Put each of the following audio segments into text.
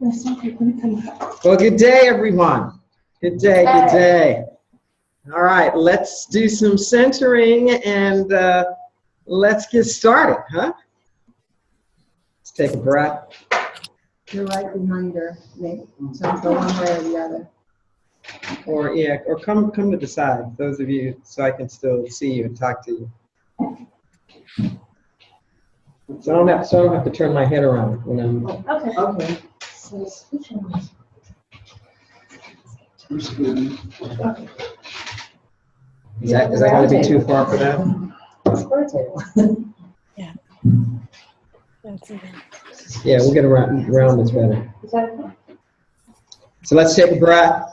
Well, good day, everyone. Good day, good day. All right, let's do some centering and let's get started, huh? Let's take a breath. You're right behind her, Nick. So go one way or the other. Or come to the side, those of you, so I can still see you and talk to you. So I don't have to turn my head around when I'm. Okay. Is that going to be too far for that? Yeah. That's even. Yeah, we'll get around this better. Is that okay? So let's take a breath.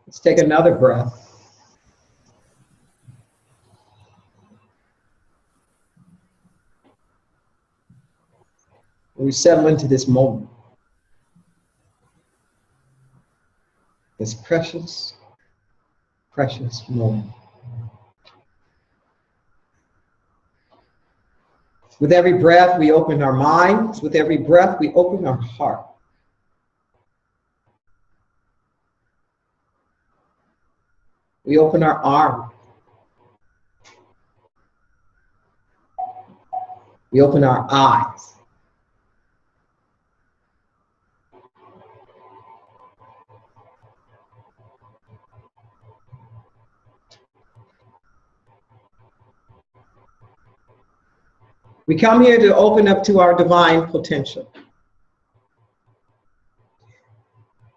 Let's take another breath. We settle into this moment. This precious, precious moment. With every breath, we open our minds. With every breath, we open our heart. We open our arms. We open our eyes. We come here to open up to our divine potential,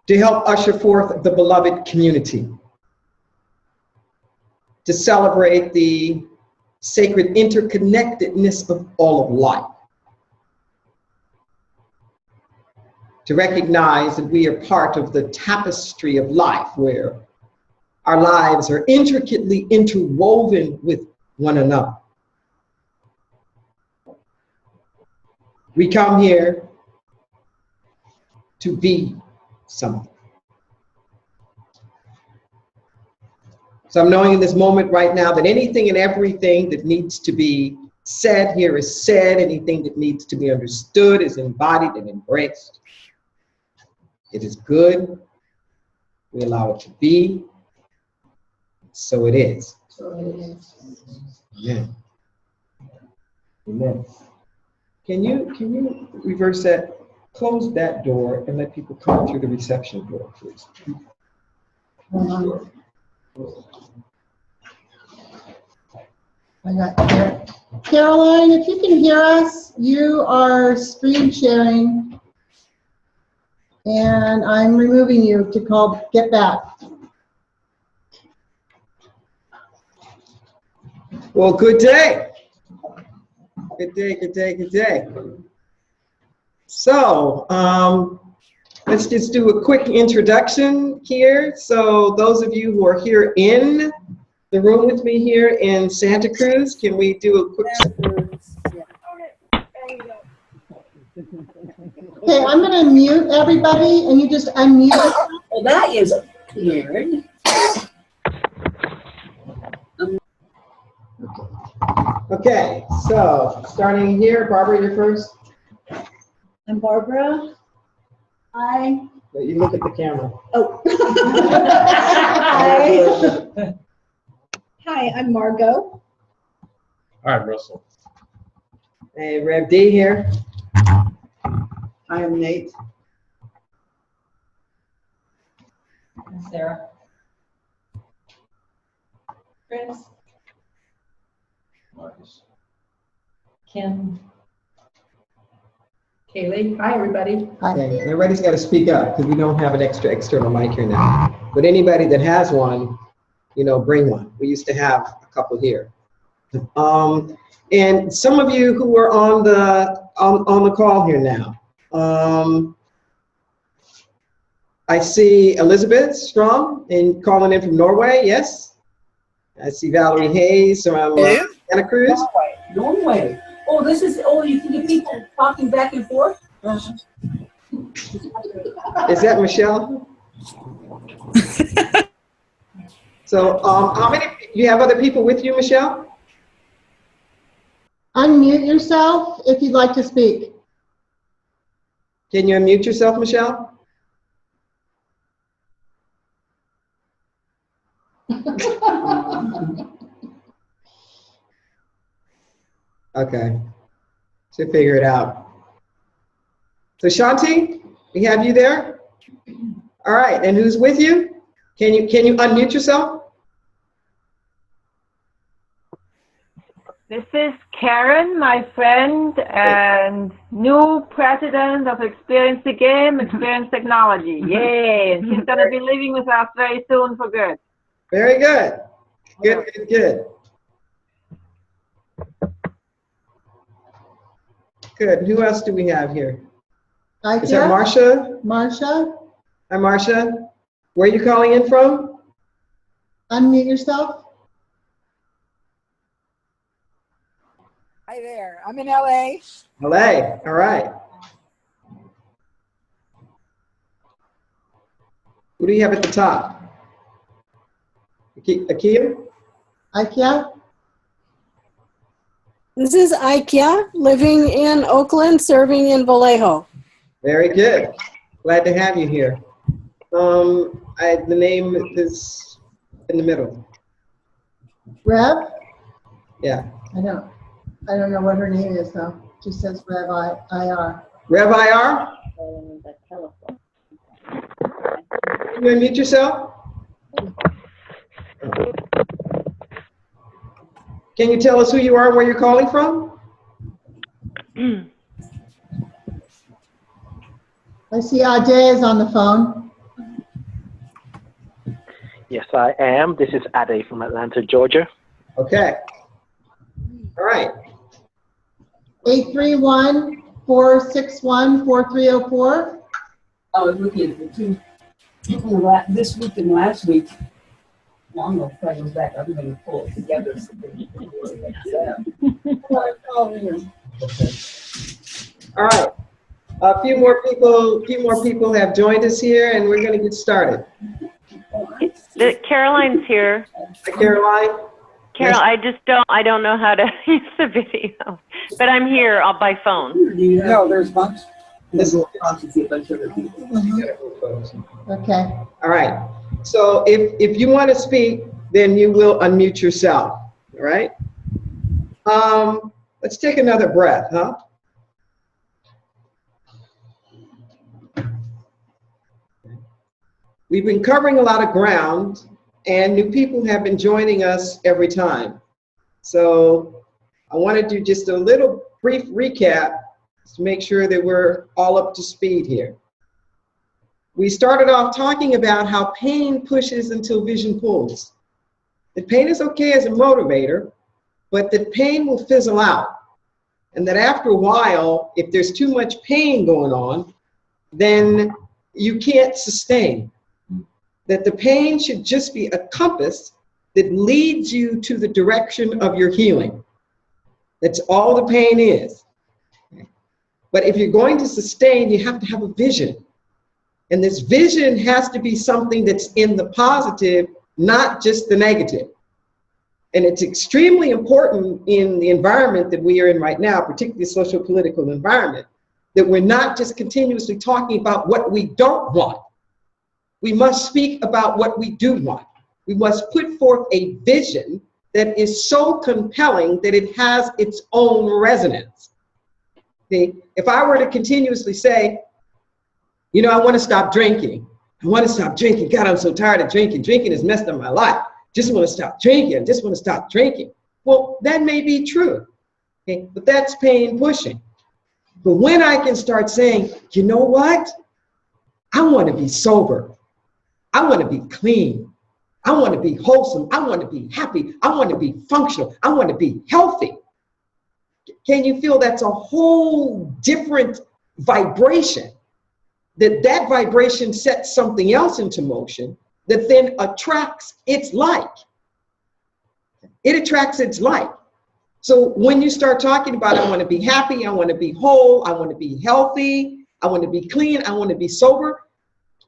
to help usher forth the beloved community, to celebrate the sacred interconnectedness of all of life, to recognize that we are part of the tapestry of life where our lives are intricately interwoven with one another. We come here to be something. So I'm knowing in this moment right now that anything and everything that needs to be said here is said. Anything that needs to be understood is embodied and embraced. It is good. We allow it to be. So it is. Amen. Amen. Can you reverse that? Close that door and let people come through the reception door, please. I got Caroline, if you can hear us, you are screen sharing, and I'm removing you to call get back. Well, good day. Good day, good day, good day. So, let's just do a quick introduction here. So those of you who are here in the room with me here in Santa Cruz, can we do a quick... Okay, I'm going to mute everybody, and you just unmute. Well, that is weird. Okay, so starting here, Barbara, you're first. I'm Barbara. Hi. You look at the camera. Oh. Hi. Hi, I'm Margot. Hi, Russell. Hey, Rev D here. I am Nate. Sarah. Chris. Marcus. Kim. Kaylee. Hi, everybody. Okay, everybody's got to speak up because we don't have an external mic here now. But anybody that has one, bring one. We used to have a couple here. And some of you who are on the call here now. I see Elizabeth Strom calling in from Norway. Yes. I see Valerie Hayes from Santa Cruz. Norway. You can get people talking back and forth? Is that Michelle? So, how many, you have other people with you, Michelle? Unmute yourself if you'd like to speak. Can you unmute yourself, Michelle? Okay. Should figure it out. So Shanti, we have you there? All right, and who's with you? Can you unmute yourself? This is Karen, my friend and new president of Experience the Game, Experience Technology. Yay! And she's going to be living with us very soon for good. Very good. Good, good, good. Good. Who else do we have here? Is that Marcia? Marcia? Hi, Marcia. Where are you calling in from? Unmute yourself. Hi there. I'm in LA. LA. All right. Who do you have at the top? Akia? Ikea? This is Ikea, living in Oakland, serving in Vallejo. Very good. Glad to have you here. The name is in the middle. Rev? Yeah. I don't know what her name is though. She says Rev IR. Rev IR? Can you unmute yourself? Can you tell us who you are and where you're calling from? I see Ade is on the phone. Yes, I am. This is Ade from Atlanta, Georgia. Okay. All right. 831-461-4304. I was looking at the two this week and last week. Well, I'm gonna play them back. I'm gonna pull it together so that you can really make sense. Okay. All right. A few more people have joined us here, and we're going to get started. Caroline's here. Hi, Caroline. Carol, I don't know how to use the video, but I'm here by phone. No, there's bunch. Okay. All right. So if you want to speak, then you will unmute yourself. All right. Let's take another breath, huh? We've been covering a lot of ground, and new people have been joining us every time. So I want to do just a little brief recap to make sure that we're all up to speed here. We started off talking about how pain pushes until vision pulls. That pain is okay as a motivator, but that pain will fizzle out. And that after a while, if there's too much pain going on, then you can't sustain. That the pain should just be a compass that leads you to the direction of your healing. That's all the pain is. But if you're going to sustain, you have to have a vision. And this vision has to be something that's in the positive, not just the negative. And it's extremely important in the environment that we are in right now, particularly the social-political environment, that we're not just continuously talking about what we don't want. We must speak about what we do want. We must put forth a vision that is so compelling that it has its own resonance. Okay? If I were to continuously say, you know, I want to stop drinking. I want to stop drinking. God, I'm so tired of drinking. Drinking has messed up my life. Just want to stop drinking. Just want to stop drinking. Well, that may be true, okay? But that's pain pushing. But when I can start saying, you know what? I want to be sober. I want to be clean. I want to be wholesome. I want to be happy. I want to be functional. I want to be healthy. Can you feel that's a whole different vibration? That vibration sets something else into motion that then attracts its like. It attracts its like. So when you start talking about, I want to be happy, I want to be whole, I want to be healthy, I want to be clean, I want to be sober,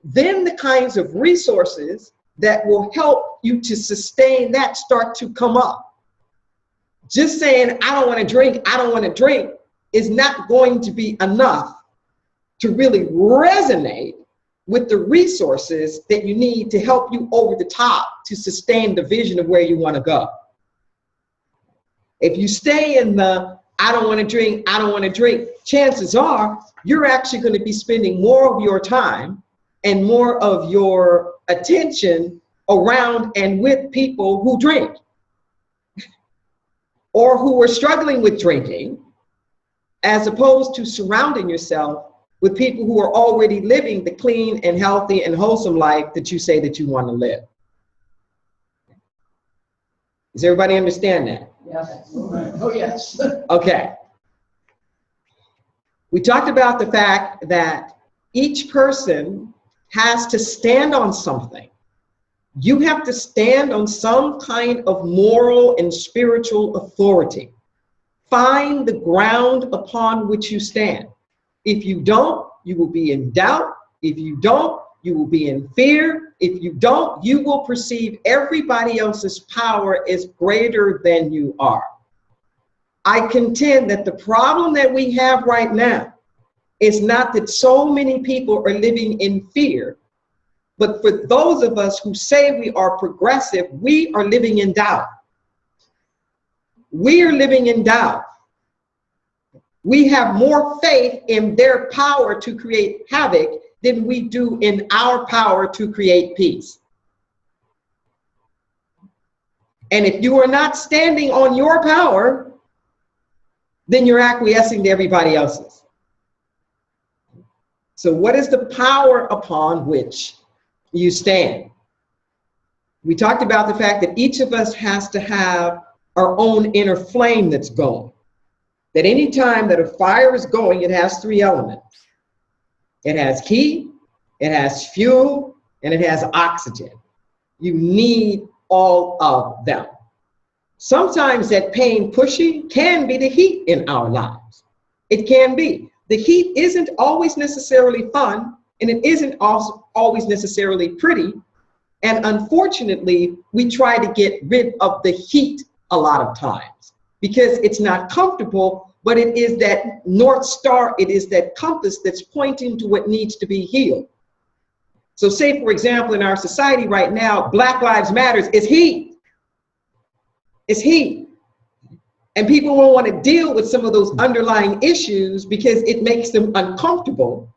then the kinds of resources that will help you to sustain that start to come up. Just saying, I don't want to drink, I don't want to drink, is not going to be enough to really resonate with the resources that you need to help you over the top to sustain the vision of where you want to go. If you stay in the, I don't want to drink, I don't want to drink, chances are you're actually going to be spending more of your time and more of your attention around and with people who drink or who are struggling with drinking, as opposed to surrounding yourself with people who are already living the clean and healthy and wholesome life that you say that you want to live. Does everybody understand that? Yes. Oh, yes. Okay. We talked about the fact that each person has to stand on something. You have to stand on some kind of moral and spiritual authority. Find the ground upon which you stand. If you don't, you will be in doubt. If you don't, you will be in fear. If you don't, you will perceive everybody else's power as greater than you are. I contend that the problem that we have right now is not that so many people are living in fear, but for those of us who say we are progressive, we are living in doubt. We are living in doubt. We have more faith in their power to create havoc than we do in our power to create peace. And if you are not standing on your power, then you're acquiescing to everybody else's. So what is the power upon which you stand? We talked about the fact that each of us has to have our own inner flame that's going. That any time that a fire is going, it has three elements. It has heat, it has fuel, and it has oxygen. You need all of them. Sometimes that pain pushing can be the heat in our lives. It can be. The heat isn't always necessarily fun, and it isn't also always necessarily pretty. And unfortunately, we try to get rid of the heat a lot of times because it's not comfortable, but it is that North Star, it is that compass that's pointing to what needs to be healed. So say, for example, in our society right now, Black Lives Matter is heat. It's heat. And people won't want to deal with some of those underlying issues because it makes them uncomfortable.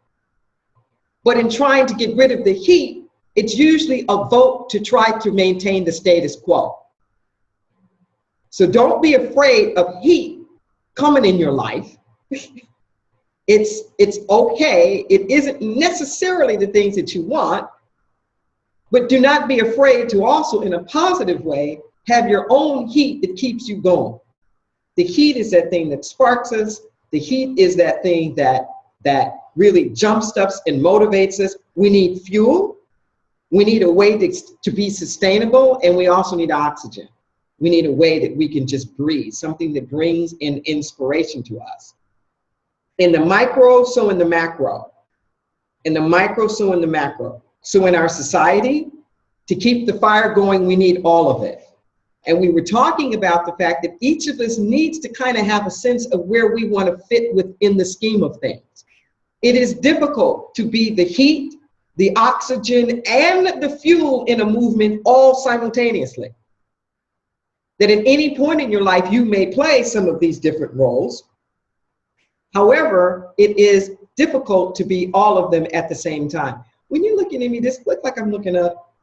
But in trying to get rid of the heat, it's usually a vote to try to maintain the status quo. So don't be afraid of heat coming in your life. It's okay. It isn't necessarily the things that you want, but do not be afraid to also, in a positive way, have your own heat that keeps you going. The heat is that thing that sparks us. The heat is that thing that really jumps us and motivates us. We need fuel. We need a way to be sustainable, and we also need oxygen. We need a way that we can just breathe, something that brings in inspiration to us. In the micro, so in the macro. In the micro, so in the macro. So in our society, to keep the fire going, we need all of it. And we were talking about the fact that each of us needs to kind of have a sense of where we want to fit within the scheme of things. It is difficult to be the heat, the oxygen, and the fuel in a movement all simultaneously. That at any point in your life, you may play some of these different roles. However, it is difficult to be all of them at the same time. When you're looking at me, this looks like I'm looking up.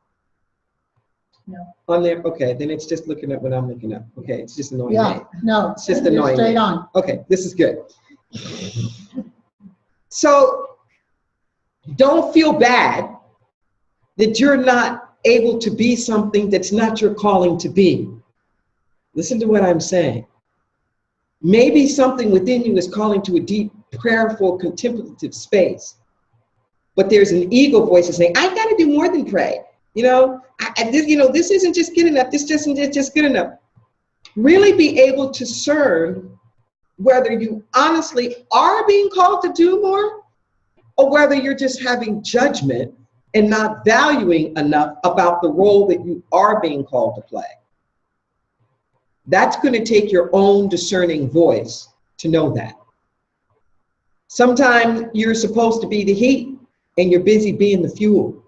No. On there? Okay, then it's just looking up when I'm looking up. Okay, it's just annoying. Yeah, me. no. It's just you're annoying. straight me. on. Okay, this is good. So don't feel bad that you're not able to be something that's not your calling to be. Listen to what I'm saying. Maybe something within you is calling to a deep, prayerful, contemplative space. But there's an ego voice that's saying, I got to do more than pray. This isn't just good enough. This isn't just good enough. Really be able to discern whether you honestly are being called to do more or whether you're just having judgment and not valuing enough about the role that you are being called to play. That's going to take your own discerning voice to know that. Sometimes you're supposed to be the heat and you're busy being the fuel.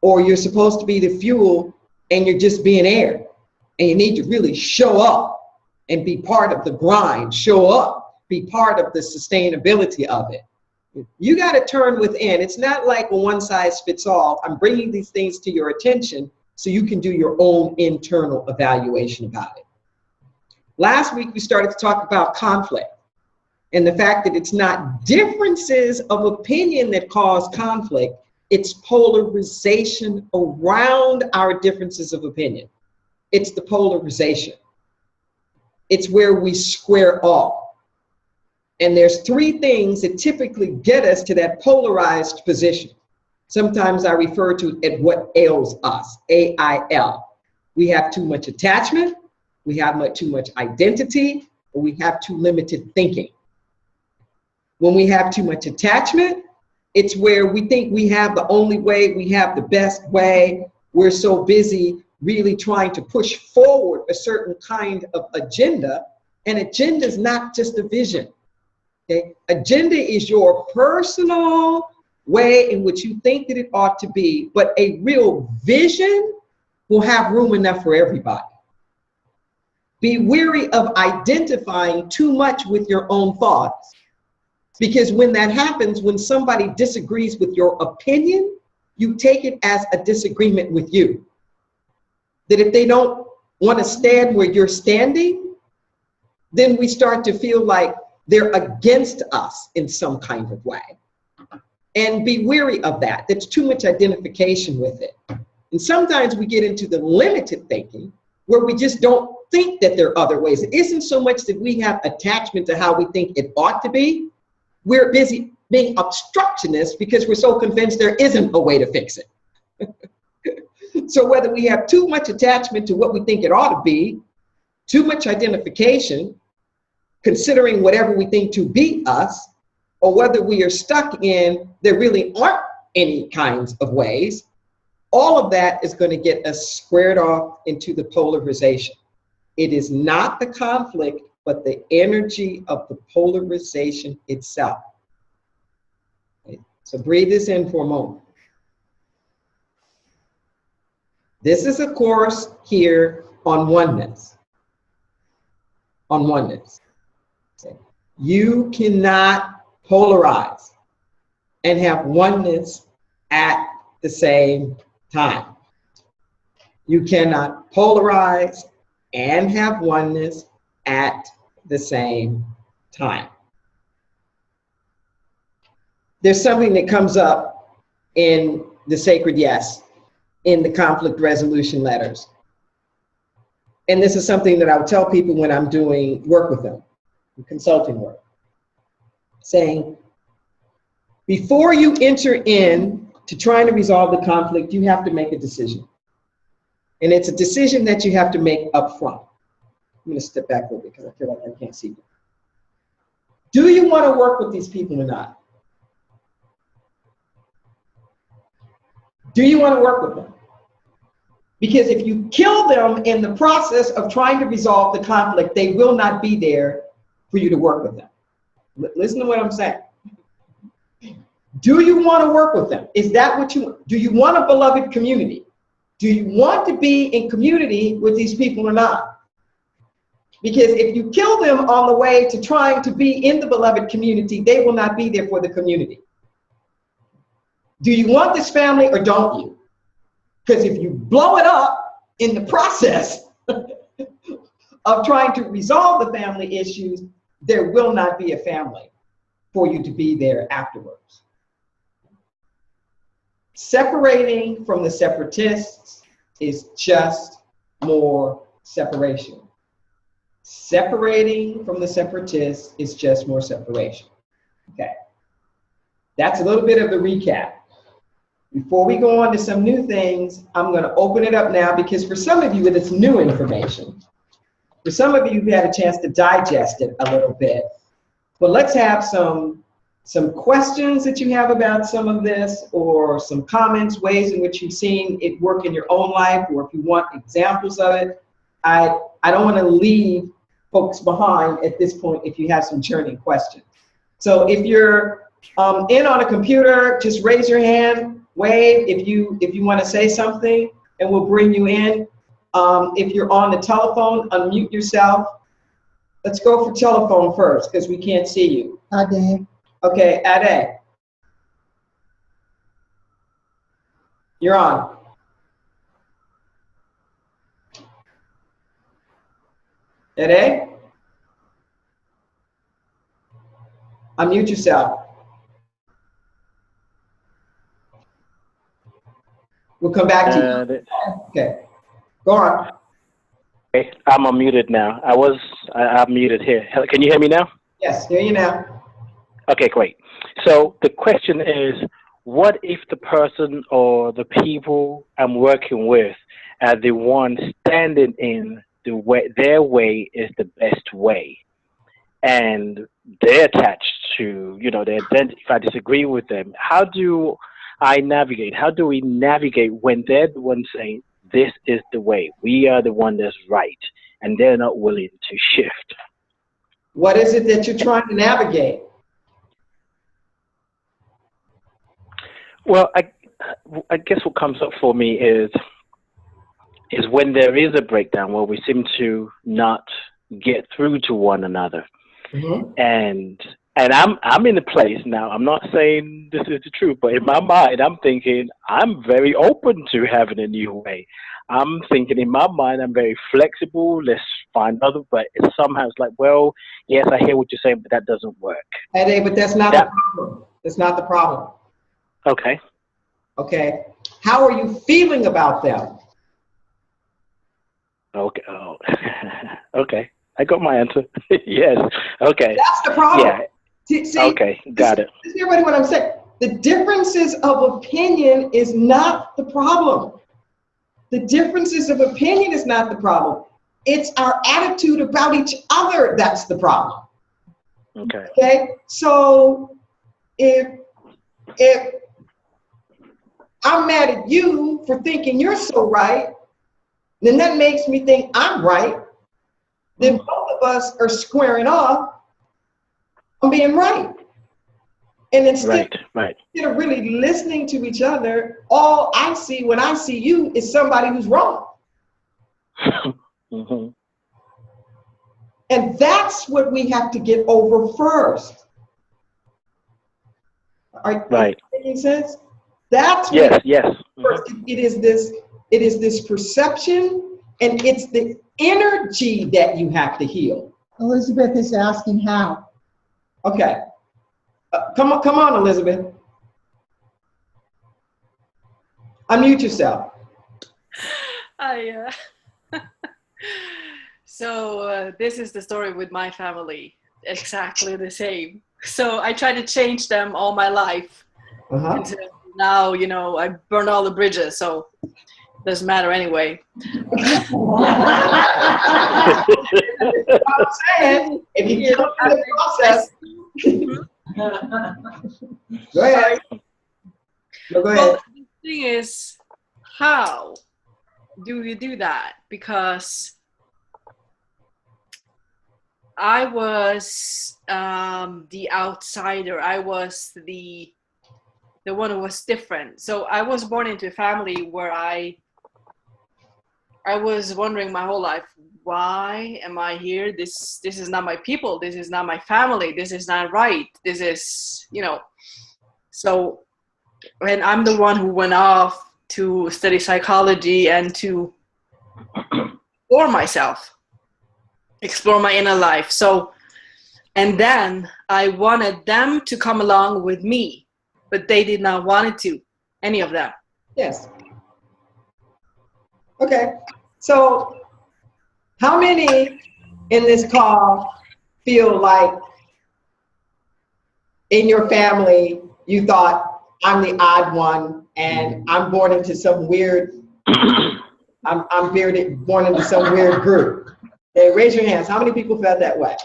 Or you're supposed to be the fuel and you're just being air. And you need to really show up and be part of the grind, show up, be part of the sustainability of it. You got to turn within. It's not like a one size fits all. I'm bringing these things to your attention so you can do your own internal evaluation about it. Last week, we started to talk about conflict and the fact that it's not differences of opinion that cause conflict. It's polarization around our differences of opinion. It's the polarization. It's where we square off. And there's three things that typically get us to that polarized position. Sometimes I refer to it what ails us, AIL. We have too much attachment, we have too much identity, or we have too limited thinking. When we have too much attachment, it's where we think we have the only way, we have the best way. We're so busy really trying to push forward a certain kind of agenda. And agenda is not just a vision. Okay? Agenda is your personal way in which you think that it ought to be, but a real vision will have room enough for everybody. Be wary of identifying too much with your own thoughts. Because when that happens, when somebody disagrees with your opinion, you take it as a disagreement with you. That if they don't want to stand where you're standing, then we start to feel like they're against us in some kind of way. And be wary of that. That's too much identification with it. And sometimes we get into the limited thinking where we just don't think that there are other ways. It isn't so much that we have attachment to how we think it ought to be. We're busy being obstructionists because we're so convinced there isn't a way to fix it. So whether we have too much attachment to what we think it ought to be, too much identification, considering whatever we think to be us, or whether we are stuck in there really aren't any kinds of ways, all of that is going to get us squared off into the polarization. It is not the conflict, but the energy of the polarization itself. Okay. So breathe this in for a moment. This is a course here on oneness. On oneness. Okay. You cannot polarize and have oneness at the same time. You cannot polarize and have oneness at the same time. There's something that comes up in the Sacred Yes, in the conflict resolution letters. And this is something that I would tell people when I'm doing work with them, consulting work, saying, before you enter in to trying to resolve the conflict, you have to make a decision. And it's a decision that you have to make up front. I'm going to step back a little bit because I feel like I can't see you. Do you want to work with these people or not? Do you want to work with them? Because if you kill them in the process of trying to resolve the conflict, they will not be there for you to work with them. Listen to what I'm saying. Do you want to work with them? Is that what you, do you want a beloved community? Do you want to be in community with these people or not? Because if you kill them on the way to trying to be in the beloved community, they will not be there for the community. Do you want this family or don't you? Because if you blow it up in the process of trying to resolve the family issues, there will not be a family for you to be there afterwards. Separating from the separatists is just more separation. Separating from the separatists is just more separation. Okay. That's a little bit of the recap. Before we go on to some new things, I'm going to open it up now because for some of you, it is new information. For some of you, you've had a chance to digest it a little bit. But let's have some questions that you have about some of this, or some comments, ways in which you've seen it work in your own life, or if you want examples of it. I I don't want to leave folks behind at this point if you have some churning questions. So if you're in on a computer, just raise your hand, wave if you want to say something, and we'll bring you in. If you're on the telephone, unmute yourself. Let's go for telephone first because we can't see you. Ade. Okay, Ade. You're on. Ade? Unmute yourself. We'll come back to you. Okay. Go on. Okay, I'm unmuted now. I'm muted here. Can you hear me now? Yes, hear you now. Okay, great. So the question is, what if the person or the people I'm working with are the ones standing in the way, their way is the best way, and they're attached to, their identity? If I disagree with them, how do I navigate? How do we navigate when they're the ones saying, this is the way, we are the one that's right, and they're not willing to shift? What is it that you're trying to navigate? Well, I guess what comes up for me is when there is a breakdown where we seem to not get through to one another. Mm-hmm. And I'm in a place now, I'm not saying this is the truth, but in my mind, I'm thinking I'm very open to having a new way. I'm thinking in my mind, I'm very flexible. Let's find other, but somehow it's like, well, yes, I hear what you're saying, but that doesn't work. Hey, but that's not the problem. That's not the problem. Okay. Okay. How are you feeling about them? Okay. Oh. Okay. I got my answer. Yes. Okay. That's the problem. Yeah. See, okay. Got it. Hear what I'm saying. The differences of opinion is not the problem. The differences of opinion is not the problem. It's our attitude about each other that's the problem. Okay. Okay. So if I'm mad at you for thinking you're so right, then that makes me think I'm right. Then both of us are squaring off on being right. And instead of really listening to each other, all I see when I see you is somebody who's wrong. Mm-hmm. And that's what we have to get over first. Are you making sense? That's yes. First, it is this perception, and it's the energy that you have to heal. Elizabeth is asking how. Okay. Come on, Elizabeth. Unmute yourself. So this is the story with my family. Exactly the same. So I try to change them all my life. Uh-huh. Until now, I burned all the bridges, so it doesn't matter anyway. I'm saying, if you get up in the process. Go ahead. No, go ahead. Well, the thing is, how do you do that? Because I was the outsider. I was the one who was different. So I was born into a family where I was wondering my whole life, why am I here? This is not my people. This is not my family. This is not right. This is, So, and I'm the one who went off to study psychology and to explore myself, explore my inner life. So, and then I wanted them to come along with me, but they did not want it to, any of them. Yes. Okay. So how many in this call feel like in your family you thought, I'm the odd one and I'm born into some weird, I'm born into some weird group? Okay, raise your hands. How many people felt that way?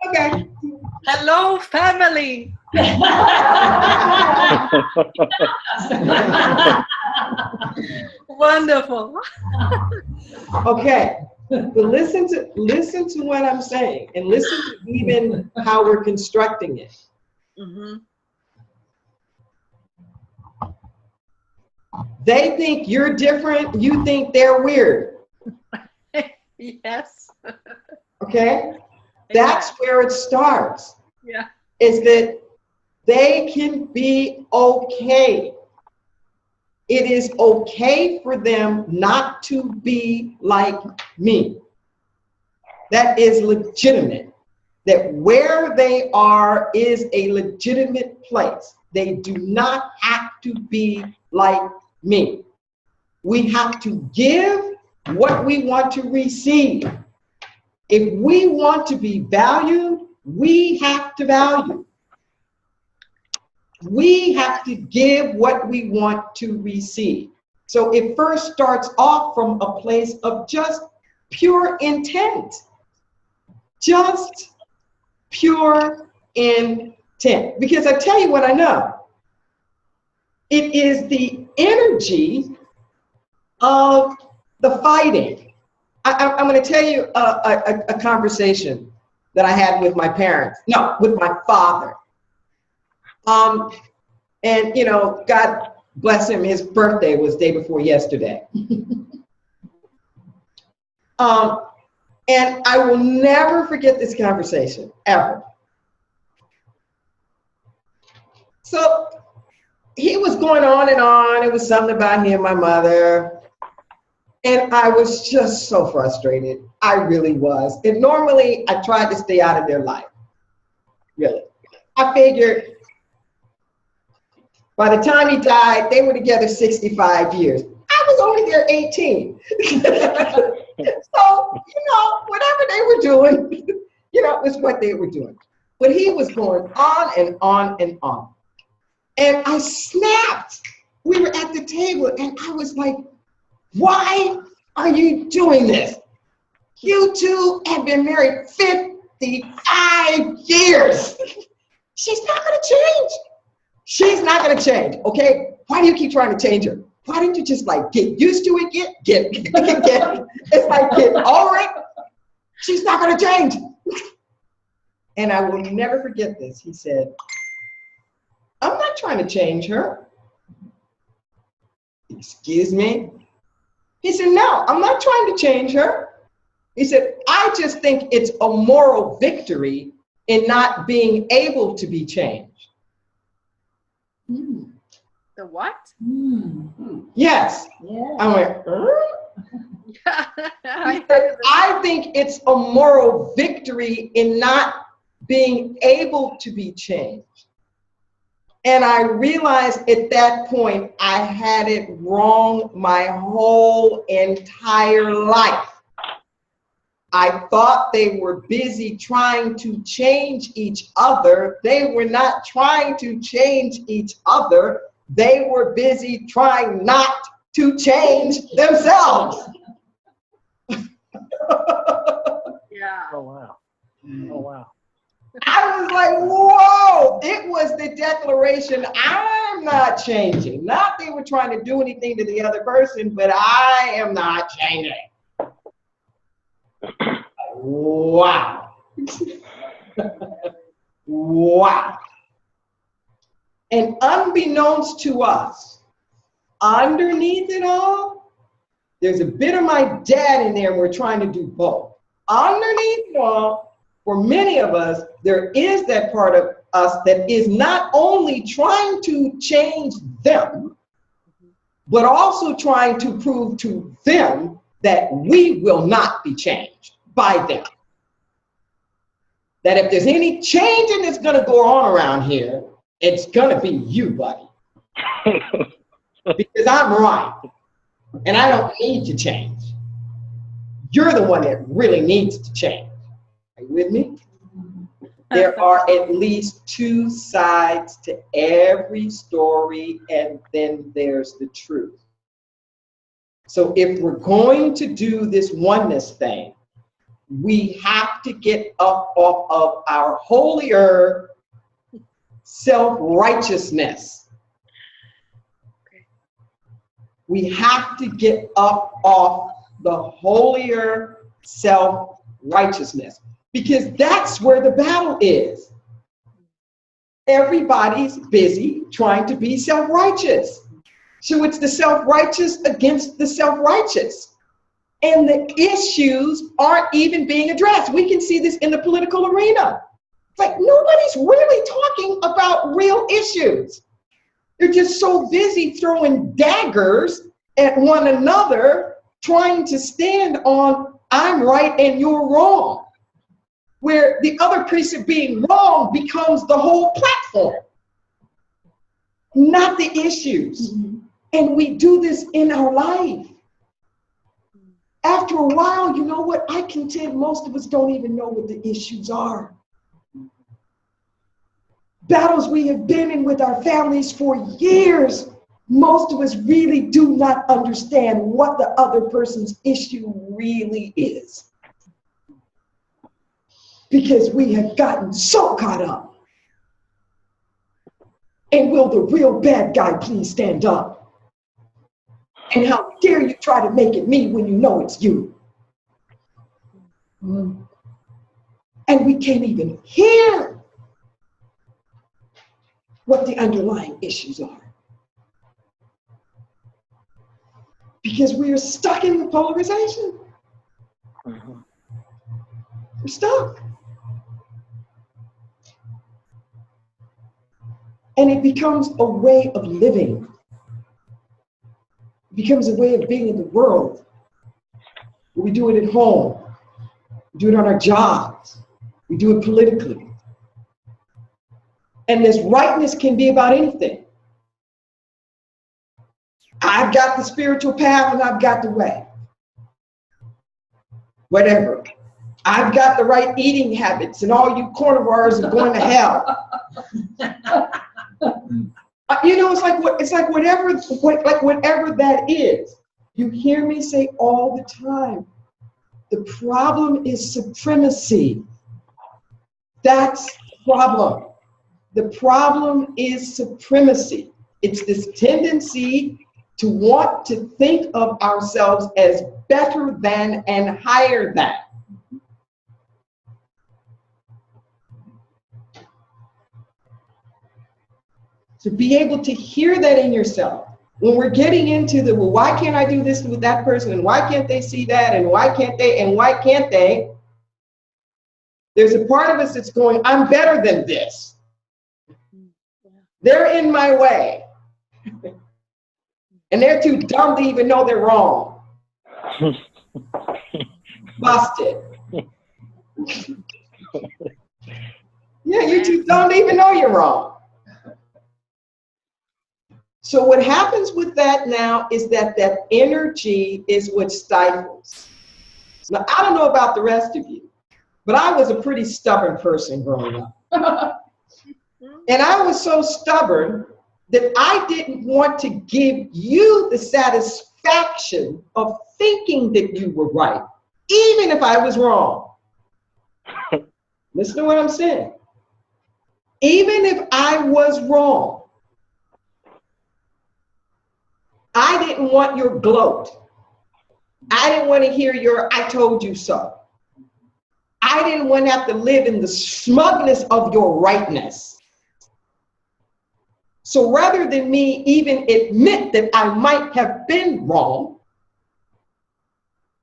Okay. Hello, family. Wonderful. Okay, But listen to what I'm saying, and listen to even how we're constructing it. Mm-hmm. They think you're different. You think they're weird. Yes. Okay? That's where it starts. Yeah. Is that they can be okay. It is okay for them not to be like me. That is legitimate. That where they are is a legitimate place. They do not have to be like me. We have to give what we want to receive. If we want to be valued, we have to value. We have to give what we want to receive. So it first starts off from a place of just pure intent. Just pure intent. Because I tell you what I know. It is the energy of the fighting. I'm going to tell you a conversation that I had with my parents. No, with my father. And you know, God bless him, his birthday was day before yesterday. And I will never forget this conversation, ever. So he was going on and on. It was something about him, my mother. And I was just so frustrated. I really was. And normally I tried to stay out of their life. Really. I figured by the time he died, they were together 65 years. I was only there 18. So, you know, whatever they were doing, you know, it was what they were doing. But he was going on and on and on. And I snapped. We were at the table and I was like, why are you doing this? You two have been married 55 years. She's not going to change. She's not going to change, okay? Why do you keep trying to change her? Why don't you just like get used to it, get. It's like get over it. She's not going to change. And I will never forget this. He said, I'm not trying to change her. Excuse me? He said, no, I'm not trying to change her. He said, I just think it's a moral victory in not being able to be changed. Mm. The what? Mm. Yes. Yeah. I went, I think it's a moral victory in not being able to be changed. And I realized at that point, I had it wrong my whole entire life. I thought they were busy trying to change each other. They were not trying to change each other. They were busy trying not to change themselves. Yeah. Oh, wow. Oh, wow. I was like, whoa, it was the declaration, I'm not changing. Not they were trying to do anything to the other person, but I am not changing. Wow. Wow. And unbeknownst to us, underneath it all, there's a bit of my dad in there, and we're trying to do both. Underneath it all, for many of us, there is that part of us that is not only trying to change them, but also trying to prove to them that we will not be changed by them. That if there's any changing that's going to go on around here, it's going to be you, buddy. Because I'm right. And I don't need to change. You're the one that really needs to change. Are you with me? There are at least two sides to every story, and then there's the truth. So if we're going to do this oneness thing, we have to get up off of our holier self-righteousness. We have to get up off the holier self-righteousness, because that's where the battle is. Everybody's busy trying to be self-righteous. So it's the self-righteous against the self-righteous. And the issues aren't even being addressed. We can see this in the political arena. It's like nobody's really talking about real issues. They're just so busy throwing daggers at one another, trying to stand on, I'm right and you're wrong, where the other person being wrong becomes the whole platform, not the issues. Mm-hmm. And we do this in our life. After a while, you know what? I contend most of us don't even know what the issues are. Battles we have been in with our families for years, most of us really do not understand what the other person's issue really is. Because we have gotten so caught up. And will the real bad guy please stand up? And how dare you try to make it me when you know it's you? And we can't even hear what the underlying issues are. Because we are stuck in the polarization. We're stuck. And it becomes a way of living. It becomes a way of being in the world. We do it at home. We do it on our jobs. We do it politically. And this rightness can be about anything. I've got the spiritual path and I've got the way. Whatever. I've got the right eating habits and all you carnivores are going to hell. You know, it's like whatever that is. You hear me say all the time, the problem is supremacy. That's the problem. The problem is supremacy. It's this tendency to want to think of ourselves as better than and higher than. To be able to hear that in yourself. When we're getting into the, well, why can't I do this with that person? And why can't they see that? And why can't they? And why can't they? There's a part of us that's going, I'm better than this. They're in my way. And they're too dumb to even know they're wrong. Busted. Yeah, you're too dumb to even know you're wrong. So what happens with that now is that energy is what stifles. Now, I don't know about the rest of you, but I was a pretty stubborn person growing up. And I was so stubborn that I didn't want to give you the satisfaction of thinking that you were right, even if I was wrong. Listen to what I'm saying. Even if I was wrong, I didn't want your gloat. I didn't want to hear your I told you so. I didn't want to have to live in the smugness of your rightness. So rather than me even admit that I might have been wrong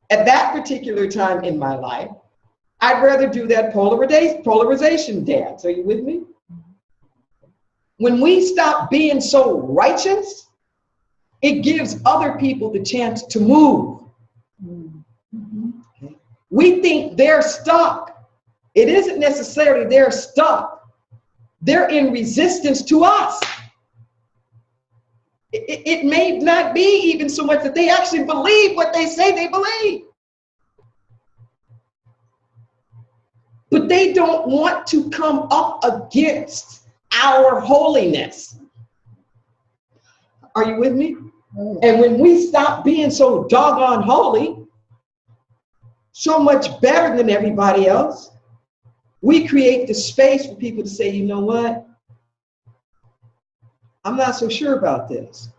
at that particular time in my life, I'd rather do that polarization dance. Are you with me? When we stop being so righteous, it gives other people the chance to move. We think they're stuck. It isn't necessarily they're stuck. They're in resistance to us. It may not be even so much that they actually believe what they say they believe. But they don't want to come up against our holiness. Are you with me? And when we stop being so doggone holy, so much better than everybody else, we create the space for people to say, you know what? I'm not so sure about this.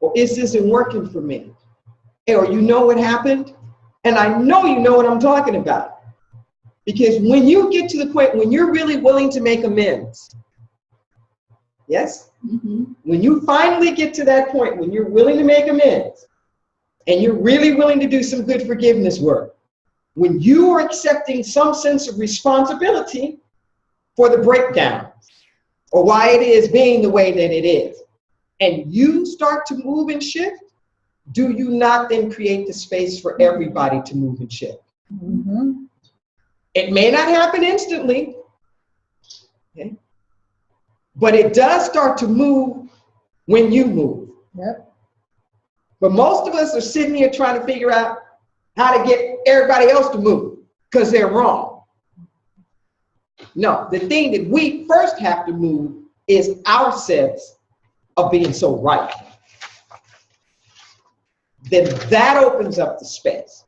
Or this isn't working for me. Or you know what happened? And I know you know what I'm talking about. Because when you get to the point when you're really willing to make amends, yes? Mm-hmm. When you finally get to that point, when you're willing to make amends, and you're really willing to do some good forgiveness work, when you are accepting some sense of responsibility for the breakdowns, or why it is being the way that it is, and you start to move and shift, do you not then create the space for everybody to move and shift? Mm-hmm. It may not happen instantly, okay? But it does start to move when you move. Yep. But most of us are sitting here trying to figure out how to get everybody else to move because they're wrong. No, the thing that we first have to move is our sense of being so right. Then that opens up the space.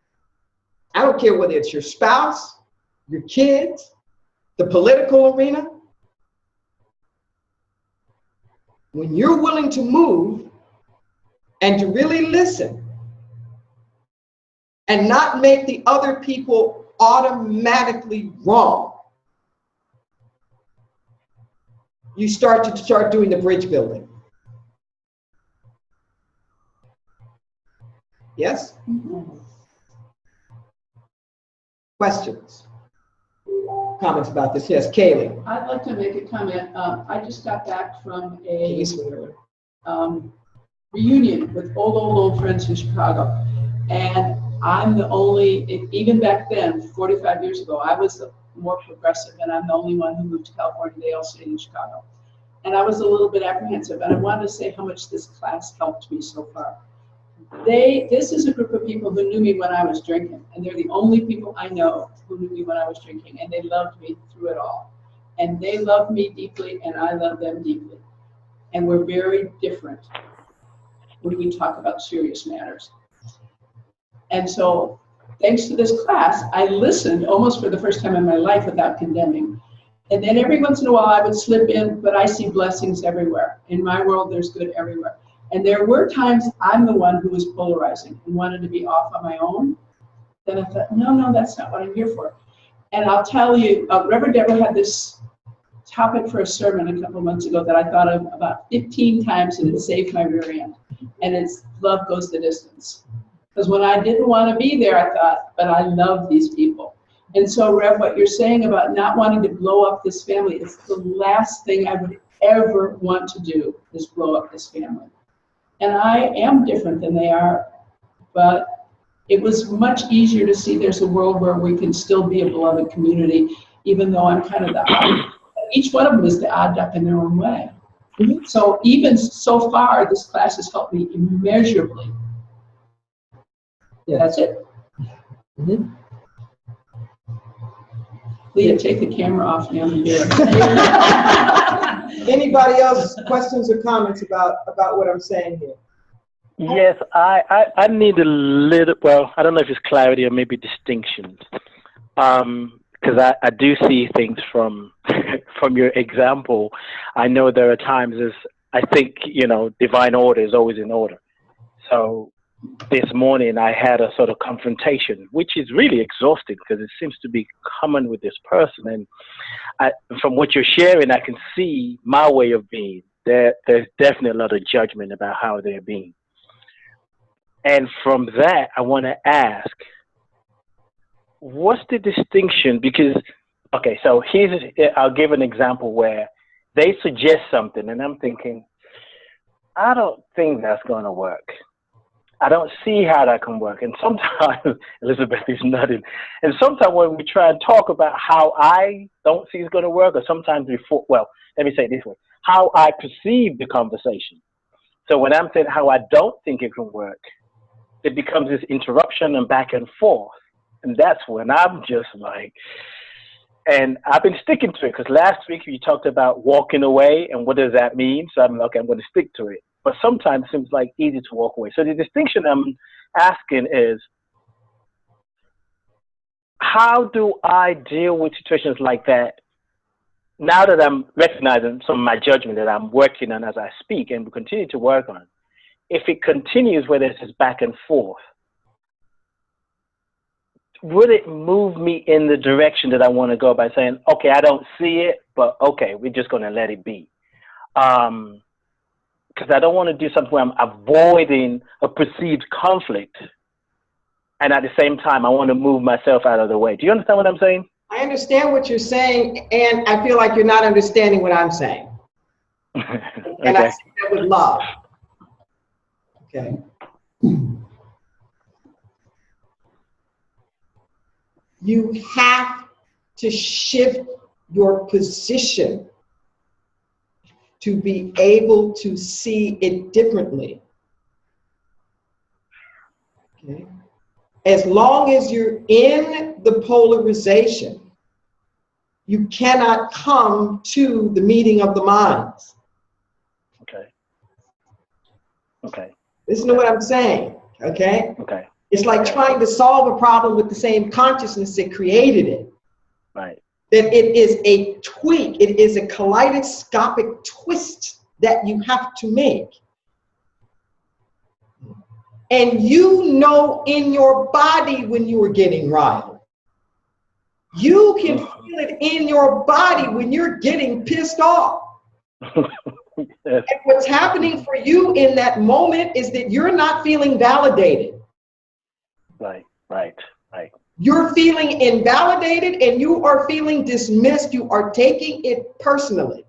I don't care whether it's your spouse, your kids, the political arena. When you're willing to move and to really listen and not make the other people automatically wrong, you start doing the bridge building. Yes? Mm-hmm. Questions? Comments about this? Yes, Kaylee. I'd like to make a comment. I just got back from a reunion with old friends in Chicago. And I'm the only, even back then, 45 years ago, I was more progressive, and I'm the only one who moved to California. They all stayed in Chicago. And I was a little bit apprehensive, and I wanted to say how much this class helped me so far. This is a group of people who knew me when I was drinking, and they're the only people I know who knew me when I was drinking, and they loved me through it all. And they love me deeply, and I love them deeply. And we're very different when we talk about serious matters. And so, thanks to this class, I listened almost for the first time in my life without condemning. And then every once in a while I would slip in, but I see blessings everywhere. In my world, there's good everywhere. And there were times I'm the one who was polarizing and wanted to be off on my own. Then I thought, no, that's not what I'm here for. And I'll tell you, Reverend Deborah had this topic for a sermon a couple of months ago that I thought of about 15 times, and it saved my rear end. And it's love goes the distance. Because when I didn't want to be there, I thought, but I love these people. And so, Rev, what you're saying about not wanting to blow up this family, it's the last thing I would ever want to do is blow up this family. And I am different than they are, but it was much easier to see there's a world where we can still be a beloved community, even though I'm kind of the odd. Each one of them is the odd duck in their own way. Mm-hmm. So even so far, this class has helped me immeasurably. Yeah, that's it. Mm-hmm. Leah, take the camera off now. Anybody else questions or comments about what I'm saying here? Yes, I need a little, well, I don't know if it's clarity or maybe distinctions. Because I do see things from your example. I know there are times I think, divine order is always in order. So this morning I had a sort of confrontation, which is really exhausting because it seems to be common with this person. And from what you're sharing, I can see my way of being. There's definitely a lot of judgment about how they're being. And from that, I want to ask, what's the distinction? Because, okay, so I'll give an example where they suggest something and I'm thinking, I don't think that's going to work. I don't see how that can work. And sometimes, Elizabeth is nodding, and sometimes when we try and talk about how I don't see it's going to work, or sometimes let me say it this way, how I perceive the conversation. So when I'm saying how I don't think it can work, it becomes this interruption and back and forth. And that's when I'm just like, and I've been sticking to it, because last week you talked about walking away and what does that mean? So I'm like, okay, I'm going to stick to it. But sometimes it seems like easy to walk away. So the distinction I'm asking is, how do I deal with situations like that now that I'm recognizing some of my judgment that I'm working on as I speak and will continue to work on? If it continues where there's this back and forth, would it move me in the direction that I want to go by saying, okay, I don't see it, but okay, we're just going to let it be. Because I don't want to do something where I'm avoiding a perceived conflict. And at the same time, I want to move myself out of the way. Do you understand what I'm saying? I understand what you're saying, and I feel like you're not understanding what I'm saying. And I say that with love. Okay. You have to shift your position to be able to see it differently. Okay. As long as you're in the polarization, you cannot come to the meeting of the minds. Okay. Okay. Listen to what I'm saying, okay? Okay. It's like trying to solve a problem with the same consciousness that created it. Right. That it is a tweak, it is a kaleidoscopic twist that you have to make. And you know in your body when you are getting riled. You can feel it in your body when you're getting pissed off. Yes. And what's happening for you in that moment is that you're not feeling validated. Right, right, right. You're feeling invalidated and you are feeling dismissed. You are taking it personally.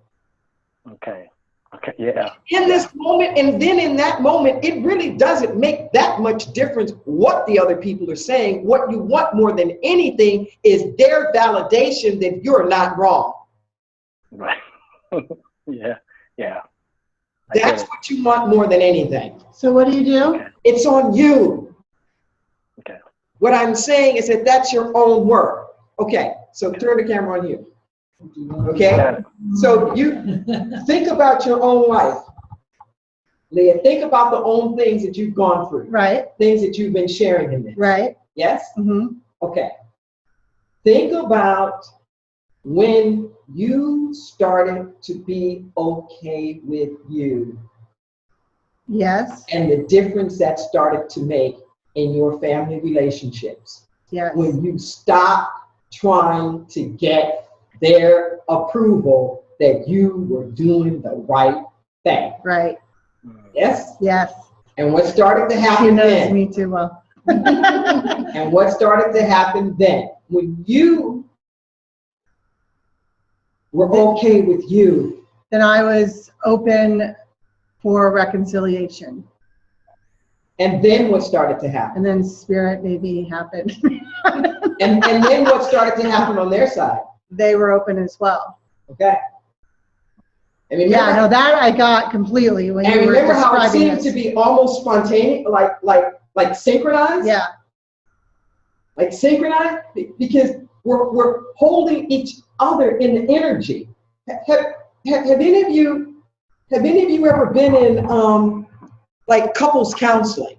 Okay. Okay. Yeah. In this moment, and then in that moment, it really doesn't make that much difference what the other people are saying. What you want more than anything is their validation that you're not wrong. Right. Yeah. Yeah. That's what you want more than anything. So what do you do? Okay. It's on you. Okay. What I'm saying is that that's your own work. Okay, so turn the camera on you. Okay, so you think about your own life. Leah, think about the own things that you've gone through. Right. Things that you've been sharing in this. Right. Yes? Mm-hmm. Okay. Think about when you started to be okay with you. Yes. And the difference that started to make in your family relationships. Yes. When you stopped trying to get their approval that you were doing the right thing. Right. Yes? Yes. And what started to happen She knows then? me too well. And what started to happen then? When you were okay with you. Then I was open for reconciliation. And then what started to happen? And then spirit maybe happened. And then what started to happen on their side? They were open as well. Okay. And remember, Yeah, no, that I got completely when and you were remember how it describing seemed this. to be almost spontaneous, like synchronized? Yeah. Like synchronized? Because we're holding each other in the energy. Have any of you ever been in like couples counseling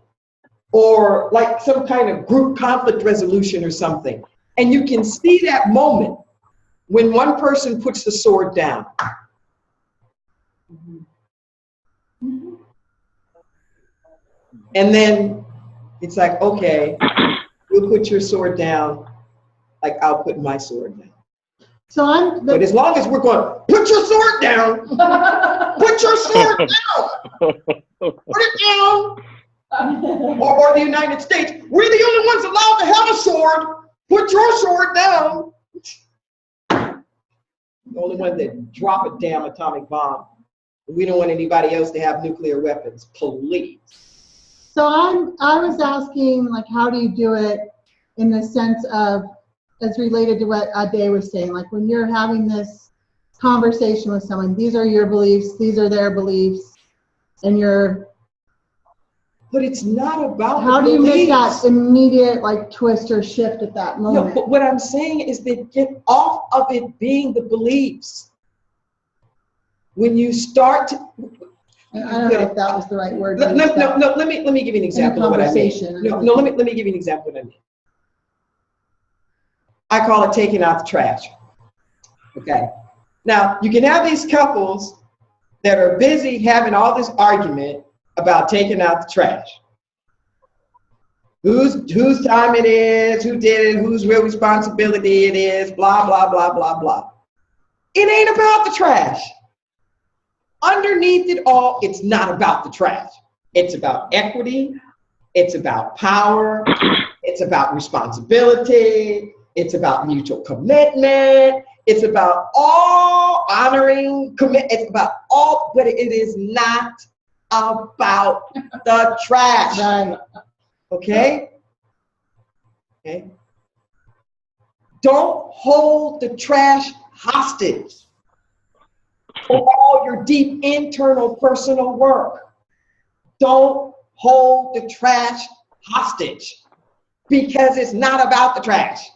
or like some kind of group conflict resolution or something? And you can see that moment when one person puts the sword down. And then it's like, okay, you'll put your sword down, like I'll put my sword down. So but as long as we're going, put your sword down, put your sword down, put it down, or the United States, we're the only ones allowed to have a sword, put your sword down. The only one that drop a damn atomic bomb. We don't want anybody else to have nuclear weapons, please. So I was asking, like, how do you do it in the sense of, as related to what Ade was saying, like when you're having this conversation with someone, these are your beliefs, these are their beliefs, and you're... But it's not about how do you make that immediate like twist or shift at that moment? No, but what I'm saying is that get off of it being the beliefs. When you start to... I don't know if that was the right word. No, let me give you an example of what I mean. No, let me give you an example of what I mean. I call it taking out the trash. Okay. Now, you can have these couples that are busy having all this argument about taking out the trash. whose time it is, who did it, whose real responsibility it is, blah, blah, blah, blah, blah. It ain't about the trash. Underneath it all, it's not about the trash. It's about equity. It's about power. It's about responsibility. It's about mutual commitment. It's about all honoring commit. It's about all, but it is not about the trash. Right. Okay? Okay. Don't hold the trash hostage for all your deep internal personal work. Don't hold the trash hostage because it's not about the trash.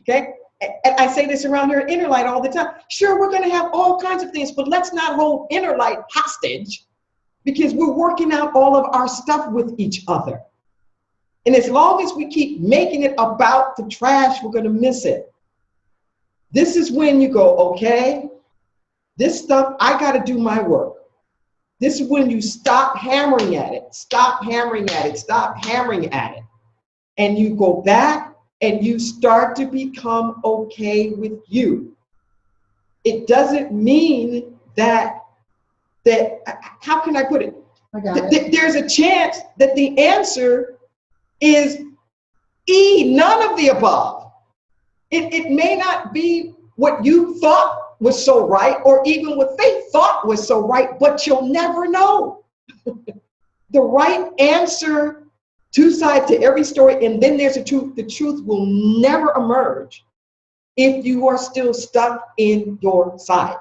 Okay? And I say this around here at Inner Light all the time. Sure, we're going to have all kinds of things, but let's not hold Inner Light hostage because we're working out all of our stuff with each other. And as long as we keep making it about the trash, we're going to miss it. This is when you go, okay, this stuff, I got to do my work. This is when you stop hammering at it, stop hammering at it, stop hammering at it. And you go back and you start to become okay with you. It doesn't mean that how can I put it? I got it. There's a chance that the answer is E, none of the above. It may not be what you thought was so right, or even what they thought was so right, but you'll never know. The right answer, two sides to every story, and then there's a truth. The truth will never emerge if you are still stuck in your side.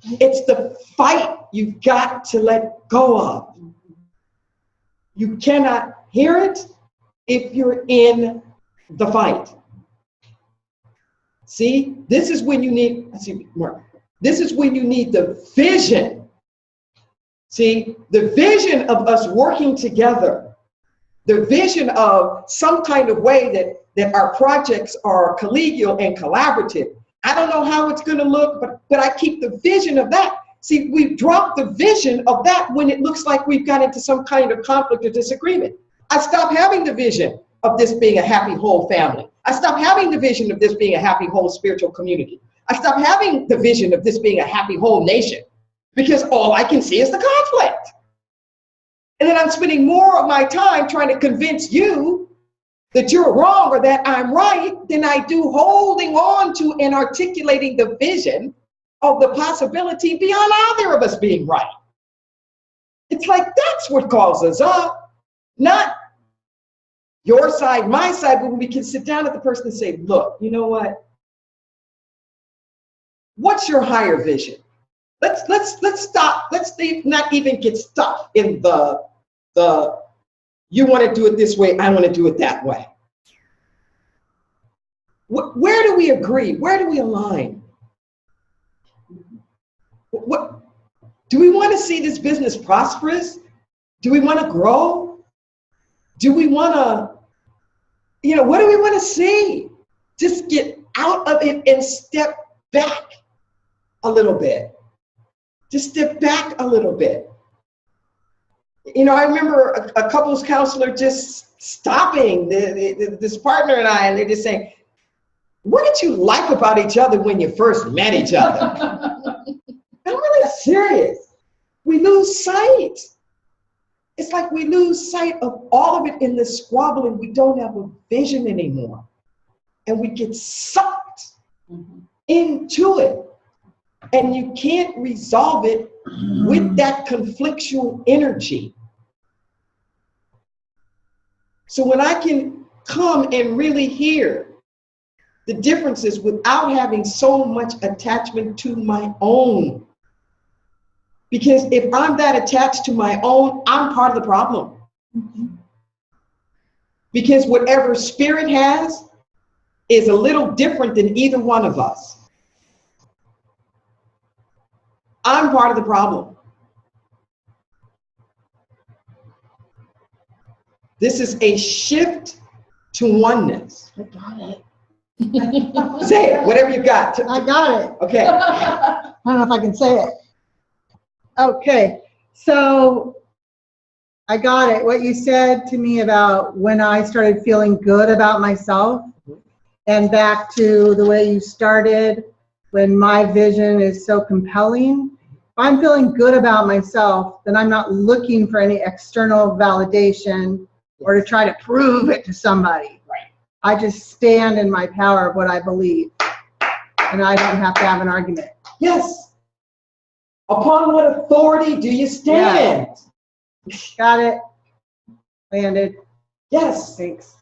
It's the fight you've got to let go of. You cannot hear it if you're in the fight. See, this is when you need, this is when you need the vision. See, the vision of us working together, the vision of some kind of way that our projects are collegial and collaborative. I don't know how it's going to look, but I keep the vision of that. See, we've dropped the vision of that when it looks like we've got into some kind of conflict or disagreement. I stopped having the vision of this being a happy, whole family. I stopped having the vision of this being a happy, whole spiritual community. I stopped having the vision of this being a happy, whole nation because all I can see is the conflict. And then I'm spending more of my time trying to convince you that you're wrong or that I'm right than I do holding on to and articulating the vision of the possibility beyond either of us being right. It's like that's what calls us up, not your side, my side, but when we can sit down at the person and say, look, you know what? What's your higher vision? Let's stop. Let's not even get stuck in the you want to do it this way, I want to do it that way. Where do we agree? Where do we align? What do we want to see this business prosperous? Do we want to grow? Do we want to, what do we want to see? Just get out of it and step back a little bit. Just step back a little bit. I remember a couples counselor just stopping this partner and I, and they're just saying, what did you like about each other when you first met each other? I'm really serious. We lose sight. It's like we lose sight of all of it in the squabbling. We don't have a vision anymore. And we get sucked into it. And you can't resolve it with that conflictual energy. So when I can come and really hear the differences without having so much attachment to my own. Because if I'm that attached to my own, I'm part of the problem. Because whatever spirit has is a little different than either one of us. I'm part of the problem. This is a shift to oneness. I got it. Say it, whatever you got. I got it. Okay. I don't know if I can say it. Okay, so I got it. What you said to me about when I started feeling good about myself, and back to the way you started, when my vision is so compelling. If I'm feeling good about myself, then I'm not looking for any external validation or to try to prove it to somebody. Right. I just stand in my power of what I believe, and I don't have to have an argument. Yes. Upon what authority do you stand? Yeah. Got it. Landed. Yes. Thanks.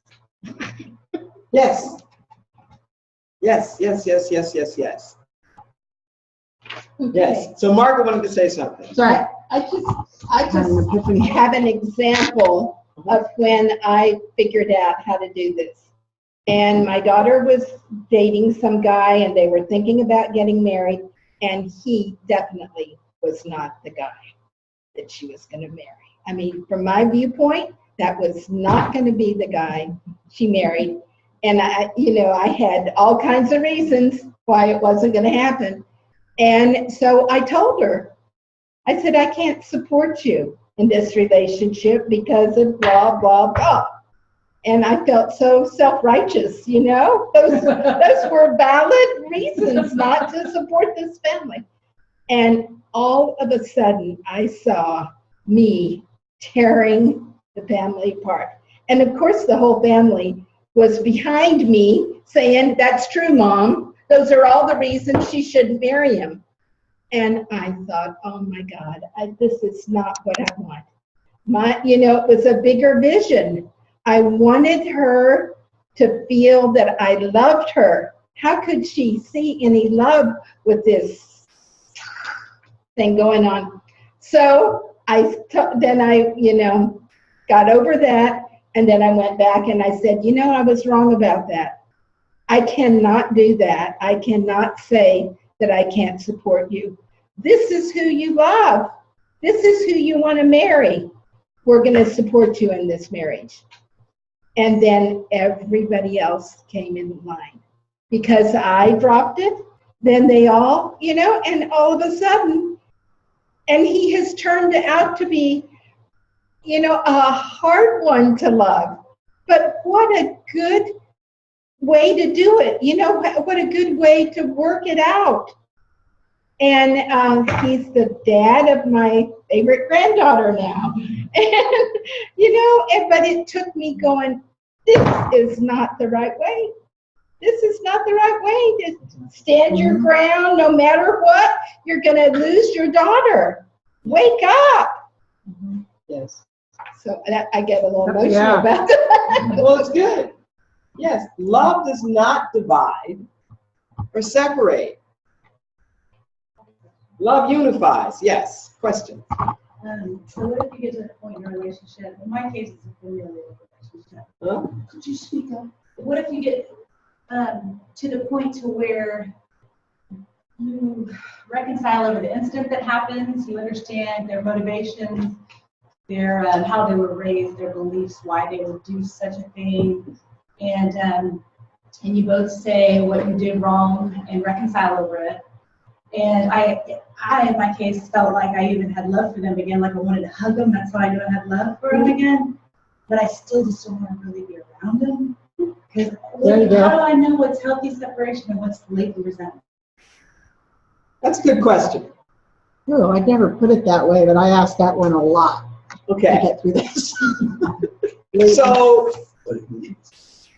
Yes. Yes, yes, yes, yes, yes, yes. Okay. Yes. So Margaret wanted to say something. Sorry. I just have an example of when I figured out how to do this. And my daughter was dating some guy, and they were thinking about getting married, and he definitely was not the guy that she was going to marry. I mean, from my viewpoint, that was not going to be the guy she married. And I had all kinds of reasons why it wasn't going to happen. And so I told her, I said, I can't support you in this relationship because of blah, blah, blah. And I felt so self-righteous, Those were valid reasons not to support this family. And all of a sudden, I saw me tearing the family apart. And of course, the whole family was behind me saying, that's true, Mom. Those are all the reasons she shouldn't marry him. And I thought, oh my God, this is not what I want. It was a bigger vision. I wanted her to feel that I loved her. How could she see any love with this thing going on? So then I got over that. And then I went back and I said, I was wrong about that. I cannot do that. I cannot say that I can't support you. This is who you love. This is who you want to marry. We're going to support you in this marriage. And then everybody else came in line. Because I dropped it, then they all, and all of a sudden, and he has turned out to be a hard one to love, but what a good way to do it. What a good way to work it out. And he's the dad of my favorite granddaughter now. And, but it took me going, this is not the right way. This is not the right way to stand your ground. No matter what, you're going to lose your daughter. Wake up. Yes. So I get a little emotional about that. Well, it's good. Yes, love does not divide or separate. Love unifies. Yes. Question. So what if you get to the point in your relationship? In my case, it's a familial relationship. Huh? Could you speak up? What if you get to the point to where you reconcile over the incident that happens, you understand their motivations, their how they were raised, their beliefs, why they would do such a thing, and you both say what you did wrong and reconcile over it. And I in my case felt like I even had love for them again, like I wanted to hug them. That's why I knew I had love for them again. But I still just don't want to really be around them. Because how do I know what's healthy separation and what's latent resentment? That's a good question. Oh, I never put it that way, but I asked that one a lot. Okay. To get through this. So,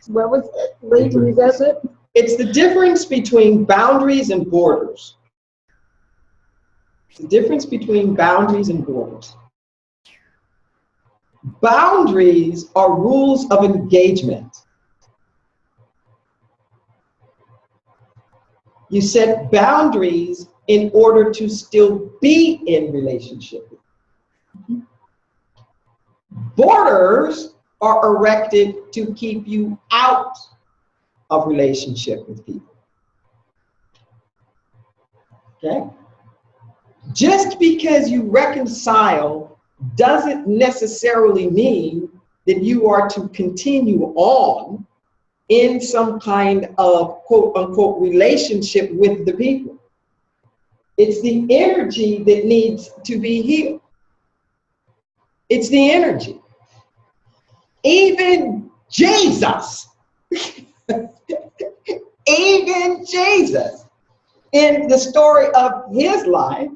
what was it? Latent resentment? It's the difference between boundaries and borders. The difference between boundaries and borders. Boundaries are rules of engagement. You set boundaries in order to still be in relationship. Borders are erected to keep you out of relationship with people. Okay? Just because you reconcile doesn't necessarily mean that you are to continue on in some kind of quote unquote relationship with the people. It's the energy that needs to be healed. It's the energy. Even Jesus, even Jesus, in the story of his life,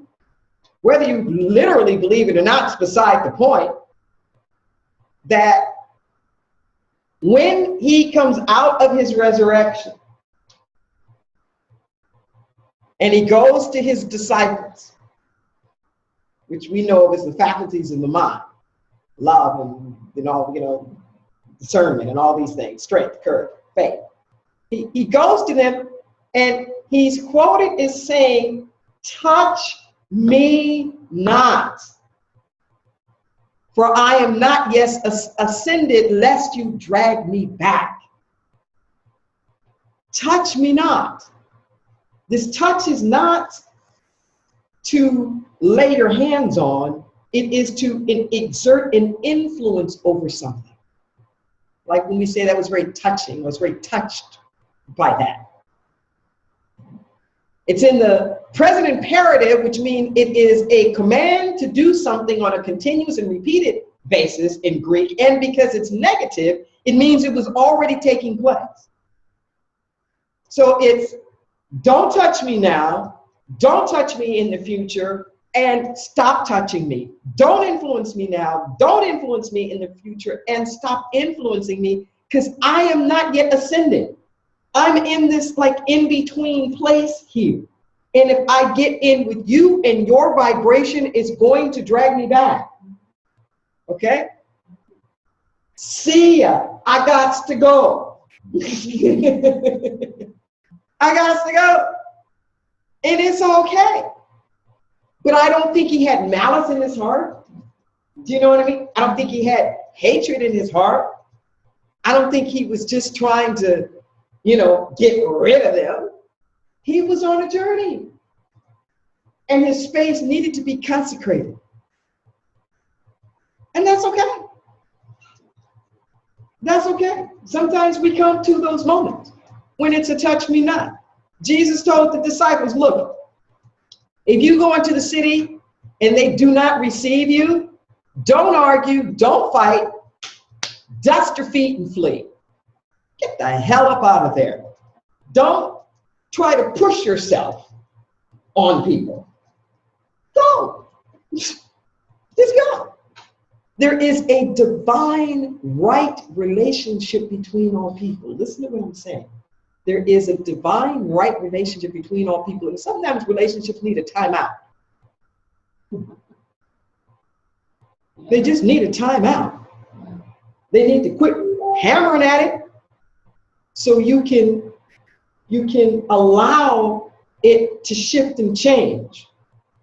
whether you literally believe it or not, it's beside the point, that when he comes out of his resurrection and he goes to his disciples, which we know of as the faculties of the mind, love and all, discernment and all these things, strength, courage, faith. He goes to them and he's quoted as saying, "Touch me not, for I am not yet ascended, lest you drag me back." Touch me not. This touch is not to lay your hands on, it is to exert an influence over something. Like when we say that was very touching, I was very touched by that. It's in the present imperative, which means it is a command to do something on a continuous and repeated basis in Greek. And because it's negative, it means it was already taking place. So it's don't touch me now, don't touch me in the future, and stop touching me. Don't influence me now, don't influence me in the future, and stop influencing me, because I am not yet ascended. I'm in this like in-between place here. And if I get in with you and your vibration is going to drag me back. Okay? See ya. I got to go. I got to go. And it's okay. But I don't think he had malice in his heart. Do you know what I mean? I don't think he had hatred in his heart. I don't think he was just trying to, get rid of them. He was on a journey. And his space needed to be consecrated. And that's okay. That's okay. Sometimes we come to those moments when it's a touch me not. Jesus told the disciples, look, if you go into the city and they do not receive you, don't argue, don't fight, dust your feet and flee. Get the hell up out of there. Don't try to push yourself on people. Go. Just go. There is a divine right relationship between all people. Listen to what I'm saying. There is a divine right relationship between all people. And sometimes relationships need a timeout. They just need a timeout. They need to quit hammering at it so you can allow it to shift and change.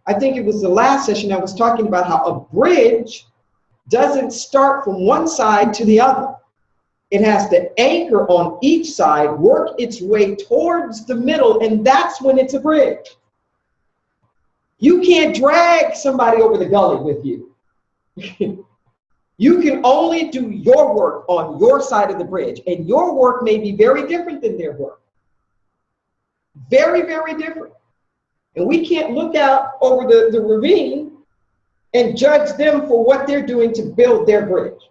I think it was the last session I was talking about how a bridge doesn't start from one side to the other. It has to anchor on each side, work its way towards the middle, and that's when it's a bridge. You can't drag somebody over the gully with you. You can only do your work on your side of the bridge, and your work may be very different than their work. Very, very different. And we can't look out over the ravine and judge them for what they're doing to build their bridge.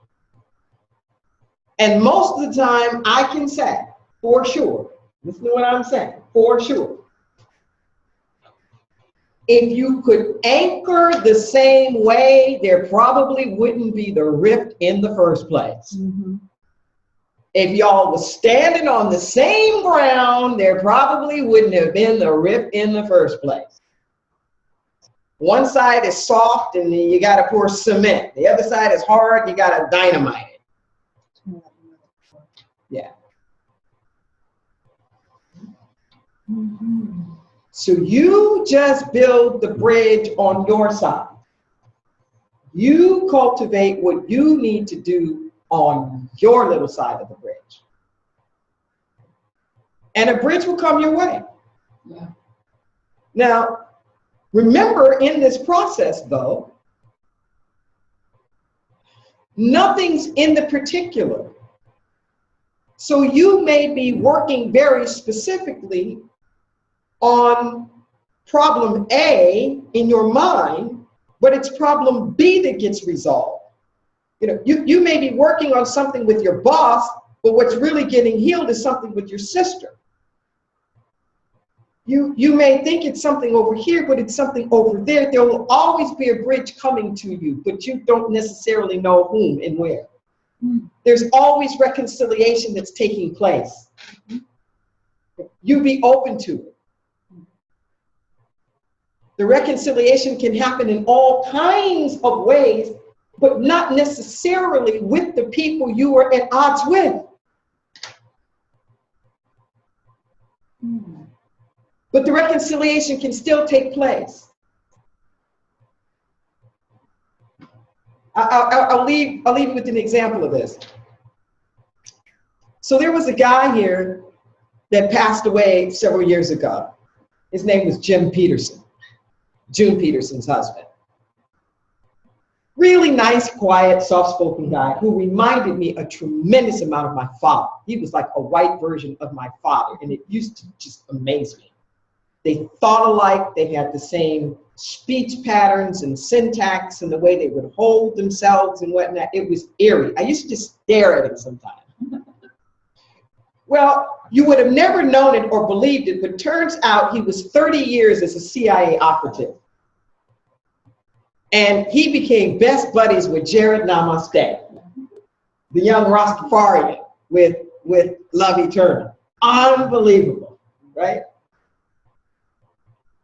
And most of the time, I can say, for sure, listen to what I'm saying, for sure, if you could anchor the same way, there probably wouldn't be the rift in the first place. Mm-hmm. If y'all was standing on the same ground, there probably wouldn't have been the rift in the first place. One side is soft and you got to pour cement. The other side is hard, you got to dynamite it. Yeah. Mm-hmm. So you just build the bridge on your side. You cultivate what you need to do on your little side of the bridge. And a bridge will come your way. Yeah. Now, remember in this process though, nothing's in the particular. So you may be working very specifically on problem A in your mind, but it's problem B that gets resolved. You know, you may be working on something with your boss, but what's really getting healed is something with your sister. You may think it's something over here, but it's something over there. There will always be a bridge coming to you, but you don't necessarily know whom and where. There's always reconciliation that's taking place. You be open to it. The reconciliation can happen in all kinds of ways, but not necessarily with the people you are at odds with. But the reconciliation can still take place. I'll leave you with an example of this. So there was a guy here that passed away several years ago. His name was Jim Peterson, June Peterson's husband. Really nice, quiet, soft-spoken guy who reminded me a tremendous amount of my father. He was like a white version of my father, and it used to just amaze me. They thought alike, they had the same speech patterns and syntax and the way they would hold themselves and whatnot. It was eerie. I used to just stare at him sometimes. Well, you would have never known it or believed it, but turns out he was 30 years as a CIA operative. And he became best buddies with Jared Namaste, the young Rastafarian with Love Eternal. Unbelievable, right?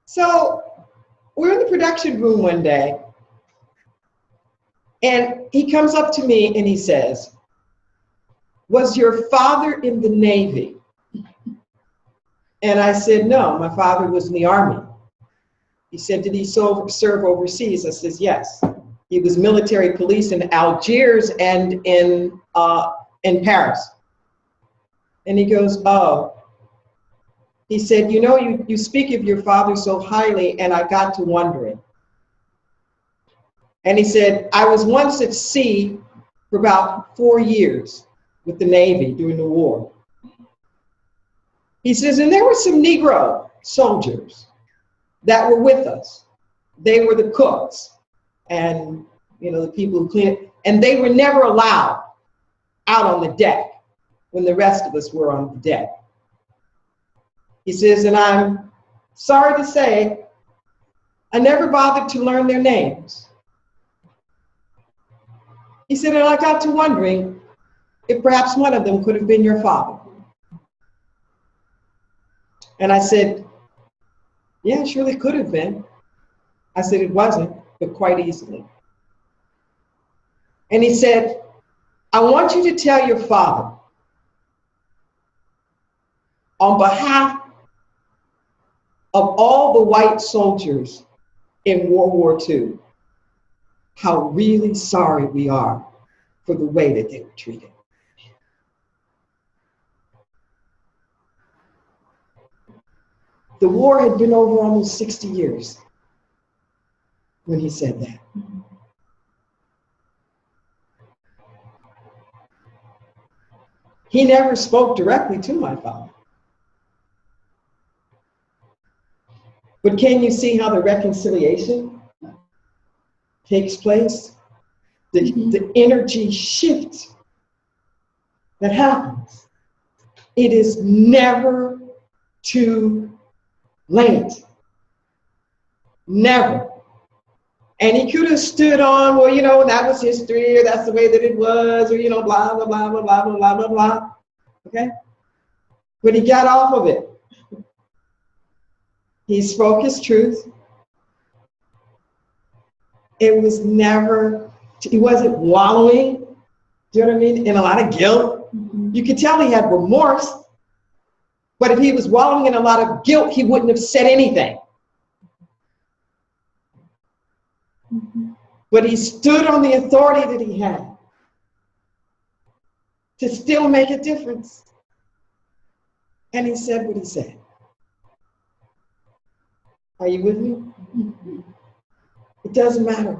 So we're in the production room one day, and he comes up to me and he says, "Was your father in the Navy?" And I said, "No, my father was in the Army." He said, "Did he serve overseas?" I said, "Yes. He was military police in Algiers and in Paris." And he goes, "Oh." He said, "You know, you speak of your father so highly, and I got to wondering." And he said, "I was once at sea for about 4 years with the Navy during the war." He says, "And there were some Negro soldiers that were with us. They were the cooks and, you know, the people who clean it, and they were never allowed out on the deck when the rest of us were on the deck." He says, "And I'm sorry to say, I never bothered to learn their names." He said, "And I got to wondering if perhaps one of them could have been your father." And I said, "Yeah, it surely could have been." I said, "It wasn't, but quite easily." And he said, "I want you to tell your father, on behalf of all the white soldiers in World War II, how really sorry we are for the way that they were treated." The war had been over almost 60 years when he said that. He never spoke directly to my father. But can you see how the reconciliation takes place? The energy shift that happens. It is never too late. Never. And he could have stood on, well, you know, that was history, or that's the way that it was, or, you know, blah, blah, blah, blah, blah, blah, blah, blah. Okay? But he got off of it. He spoke his truth. It was never, he wasn't wallowing, do you know what I mean, in a lot of guilt. You could tell he had remorse, but if he was wallowing in a lot of guilt, he wouldn't have said anything. But he stood on the authority that he had to still make a difference. And he said what he said. Are you with me? It doesn't matter.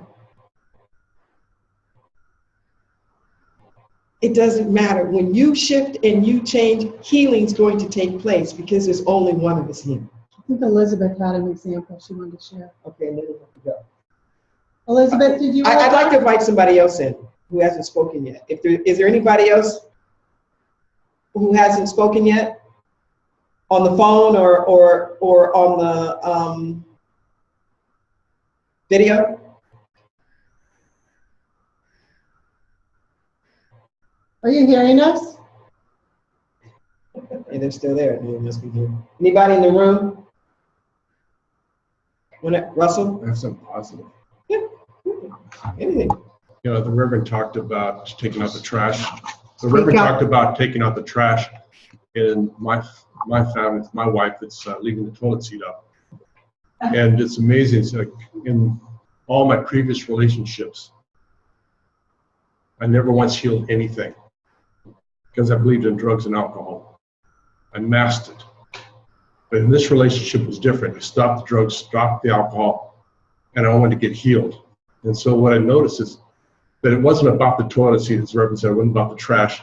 It doesn't matter. When you shift and you change, healing's going to take place because there's only one of us here. I think Elizabeth had an example she wanted to share. Okay, and then we have to go. Elizabeth, did you? I'd like to invite somebody else in. who hasn't spoken yet? Is there anybody else who hasn't spoken yet? On the phone or on the video? Are you hearing us? Yeah, they're still there. They must be here. Anybody in the room? Russell? I have something positive. Yeah. Anything. You know, the Reverend talked about taking out the trash. The Reverend talked about taking out the trash in my family, my wife that's leaving the toilet seat up. And it's amazing. It's like in all my previous relationships, I never once healed anything because I believed in drugs and alcohol. I masked it. But in this relationship, it was different. I stopped the drugs, stopped the alcohol, and I wanted to get healed. And so what I noticed is that it wasn't about the toilet seat, as the Reverend said, it wasn't about the trash.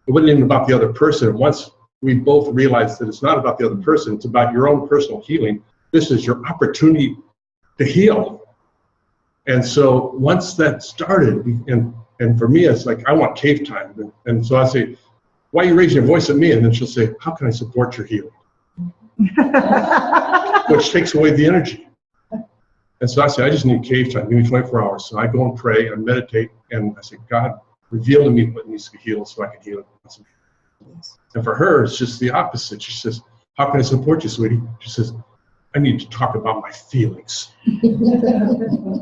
It wasn't even about the other person. And once we both realized that it's not about the other person, it's about your own personal healing, this is your opportunity to heal. And so once that started, and for me, it's like, I want cave time. And so I say, why are you raising your voice at me? And then she'll say, how can I support your healing? Which takes away the energy. And so I say, I just need cave time, give me 24 hours. So I go and pray and meditate, and I say, God, reveal to me what needs to be healed so I can heal it. And for her, it's just the opposite. She says, how can I support you, sweetie? She says, I need to talk about my feelings.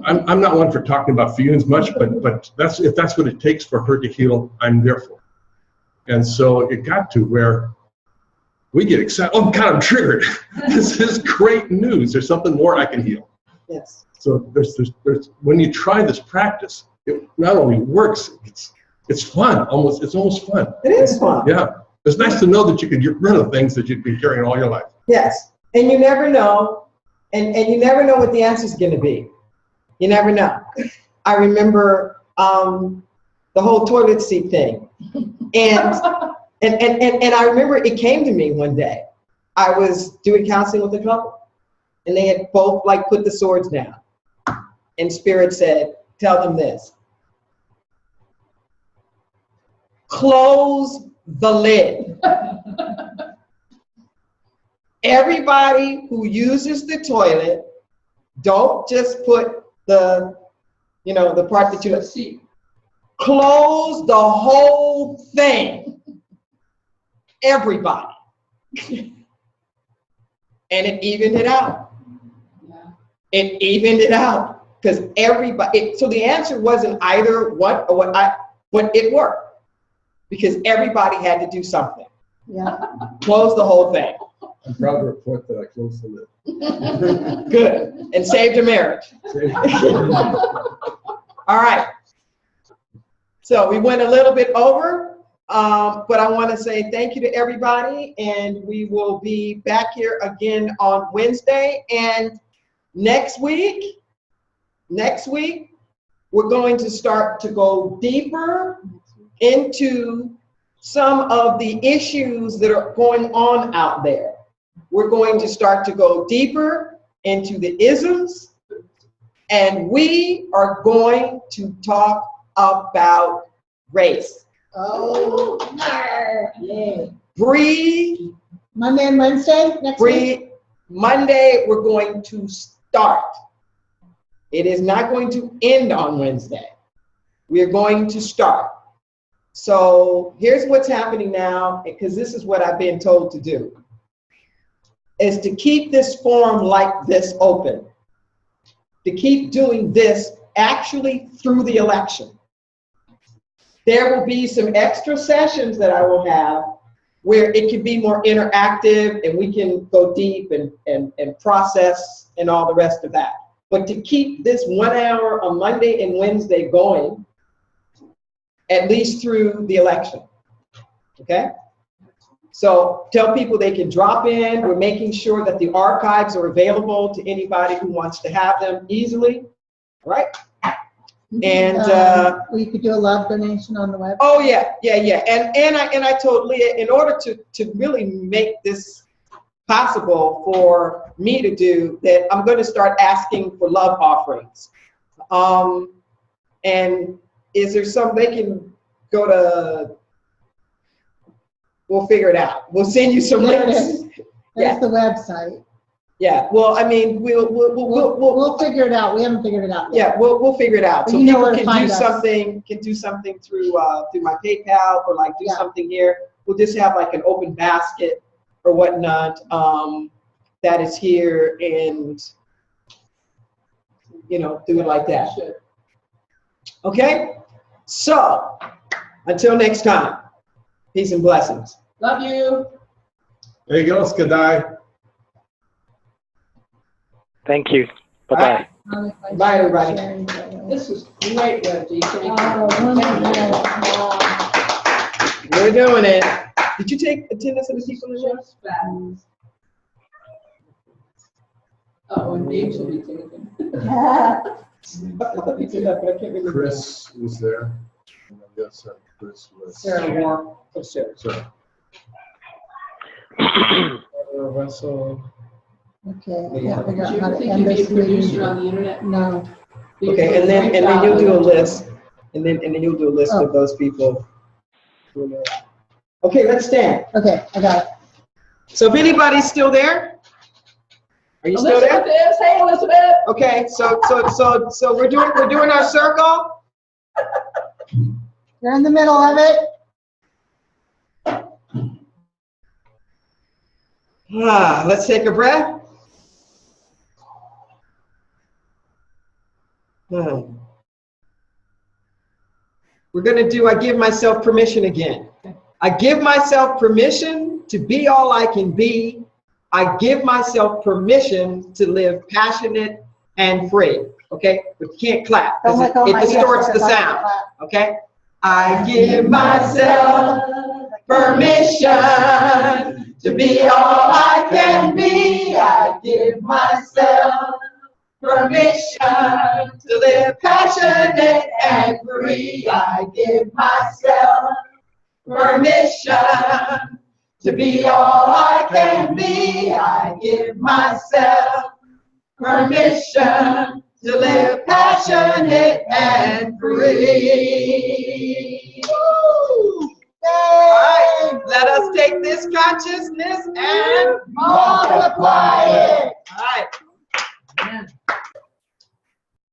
I'm not one for talking about feelings much, but if that's what it takes for her to heal, I'm there for her. And so it got to where we get excited. Oh, God, I'm triggered. This is great news. There's something more I can heal. Yes. So there's when you try this practice, it not only works, it's fun. It's almost fun. It is fun. Yeah. It's nice to know that you can get rid of things that you've been carrying all your life. Yes. And you never know, and you never know what the answer is going to be. You never know. I remember the whole toilet seat thing. And I remember it came to me one day. I was doing counseling with a couple, and they had both put the swords down. And Spirit said, tell them this. Close the lid. Everybody who uses the toilet, don't just put the part that you see. Close the whole thing. Everybody. And it evened it out. Yeah. It evened it out. Because everybody, so the answer wasn't either what or what but it worked. Because everybody had to do something. Yeah. Close the whole thing. I'm proud to report that I closed the lid. Good. And saved a marriage. All right. So we went a little bit over, but I want to say thank you to everybody, and we will be back here again on Wednesday. And next week, we're going to start to go deeper into some of the issues that are going on out there. We're going to start to go deeper into the isms, and we are going to talk about race. Oh, yeah. Bree. Monday and Wednesday next week? Monday, we're going to start. It is not going to end on Wednesday. We're going to start. So here's what's happening now, because this is what I've been told to do, is to keep this forum like this open, to keep doing this actually through the election. There will be some extra sessions that I will have where it can be more interactive and we can go deep and process and all the rest of that. But to keep this 1 hour on Monday and Wednesday going, at least through the election, okay? So tell people they can drop in. We're making sure that the archives are available to anybody who wants to have them easily, all right? And we could do a love donation on the web. Oh yeah. And I told Leah, in order to really make this possible for me to do, that I'm going to start asking for love offerings. And is there some, they can go to, we'll figure it out. We'll send you some links. There's the website. Yeah, well, I mean, we'll figure it out. We haven't figured it out yet. Yeah, we'll figure it out. But So you know people where to can find do us. something through my PayPal, or like do something here. We'll just have like an open basket or whatnot that is here, and you know, do it like that. Okay? So until next time, peace and blessings. Love you. There you go, Skadai. Thank you. Bye-bye. Bye, everybody. This is great, Reggie. Thank you. We're doing it. Did you take attendance of the people in there? Oh, and Dave should be taken. Chris was there. Yes, Chris was. Sarah Moore. Oh, Sarah. Russell. Okay, I can't figure Do out you how to think end you'd be this a producer meeting. on the internet? No. Okay, and then you'll do a list, and then you'll do a list of those people. Okay, let's stand. Okay, I got it. So if anybody's still there, are you still there? Elizabeth is. Hey, Elizabeth. Okay, so we're doing our circle. You're in the middle of it. Let's take a breath. We're going to do I give myself permission again. I give myself permission to be all I can be. I give myself permission to live passionate and free. Okay? But you can't clap because it distorts the sound. Okay? I give myself permission to be all I can be. I give myself permission to live passionate and free. I give myself permission to be all I can be. I give myself permission to live passionate and free. Woo! All right, let us take this consciousness and multiply it. All right.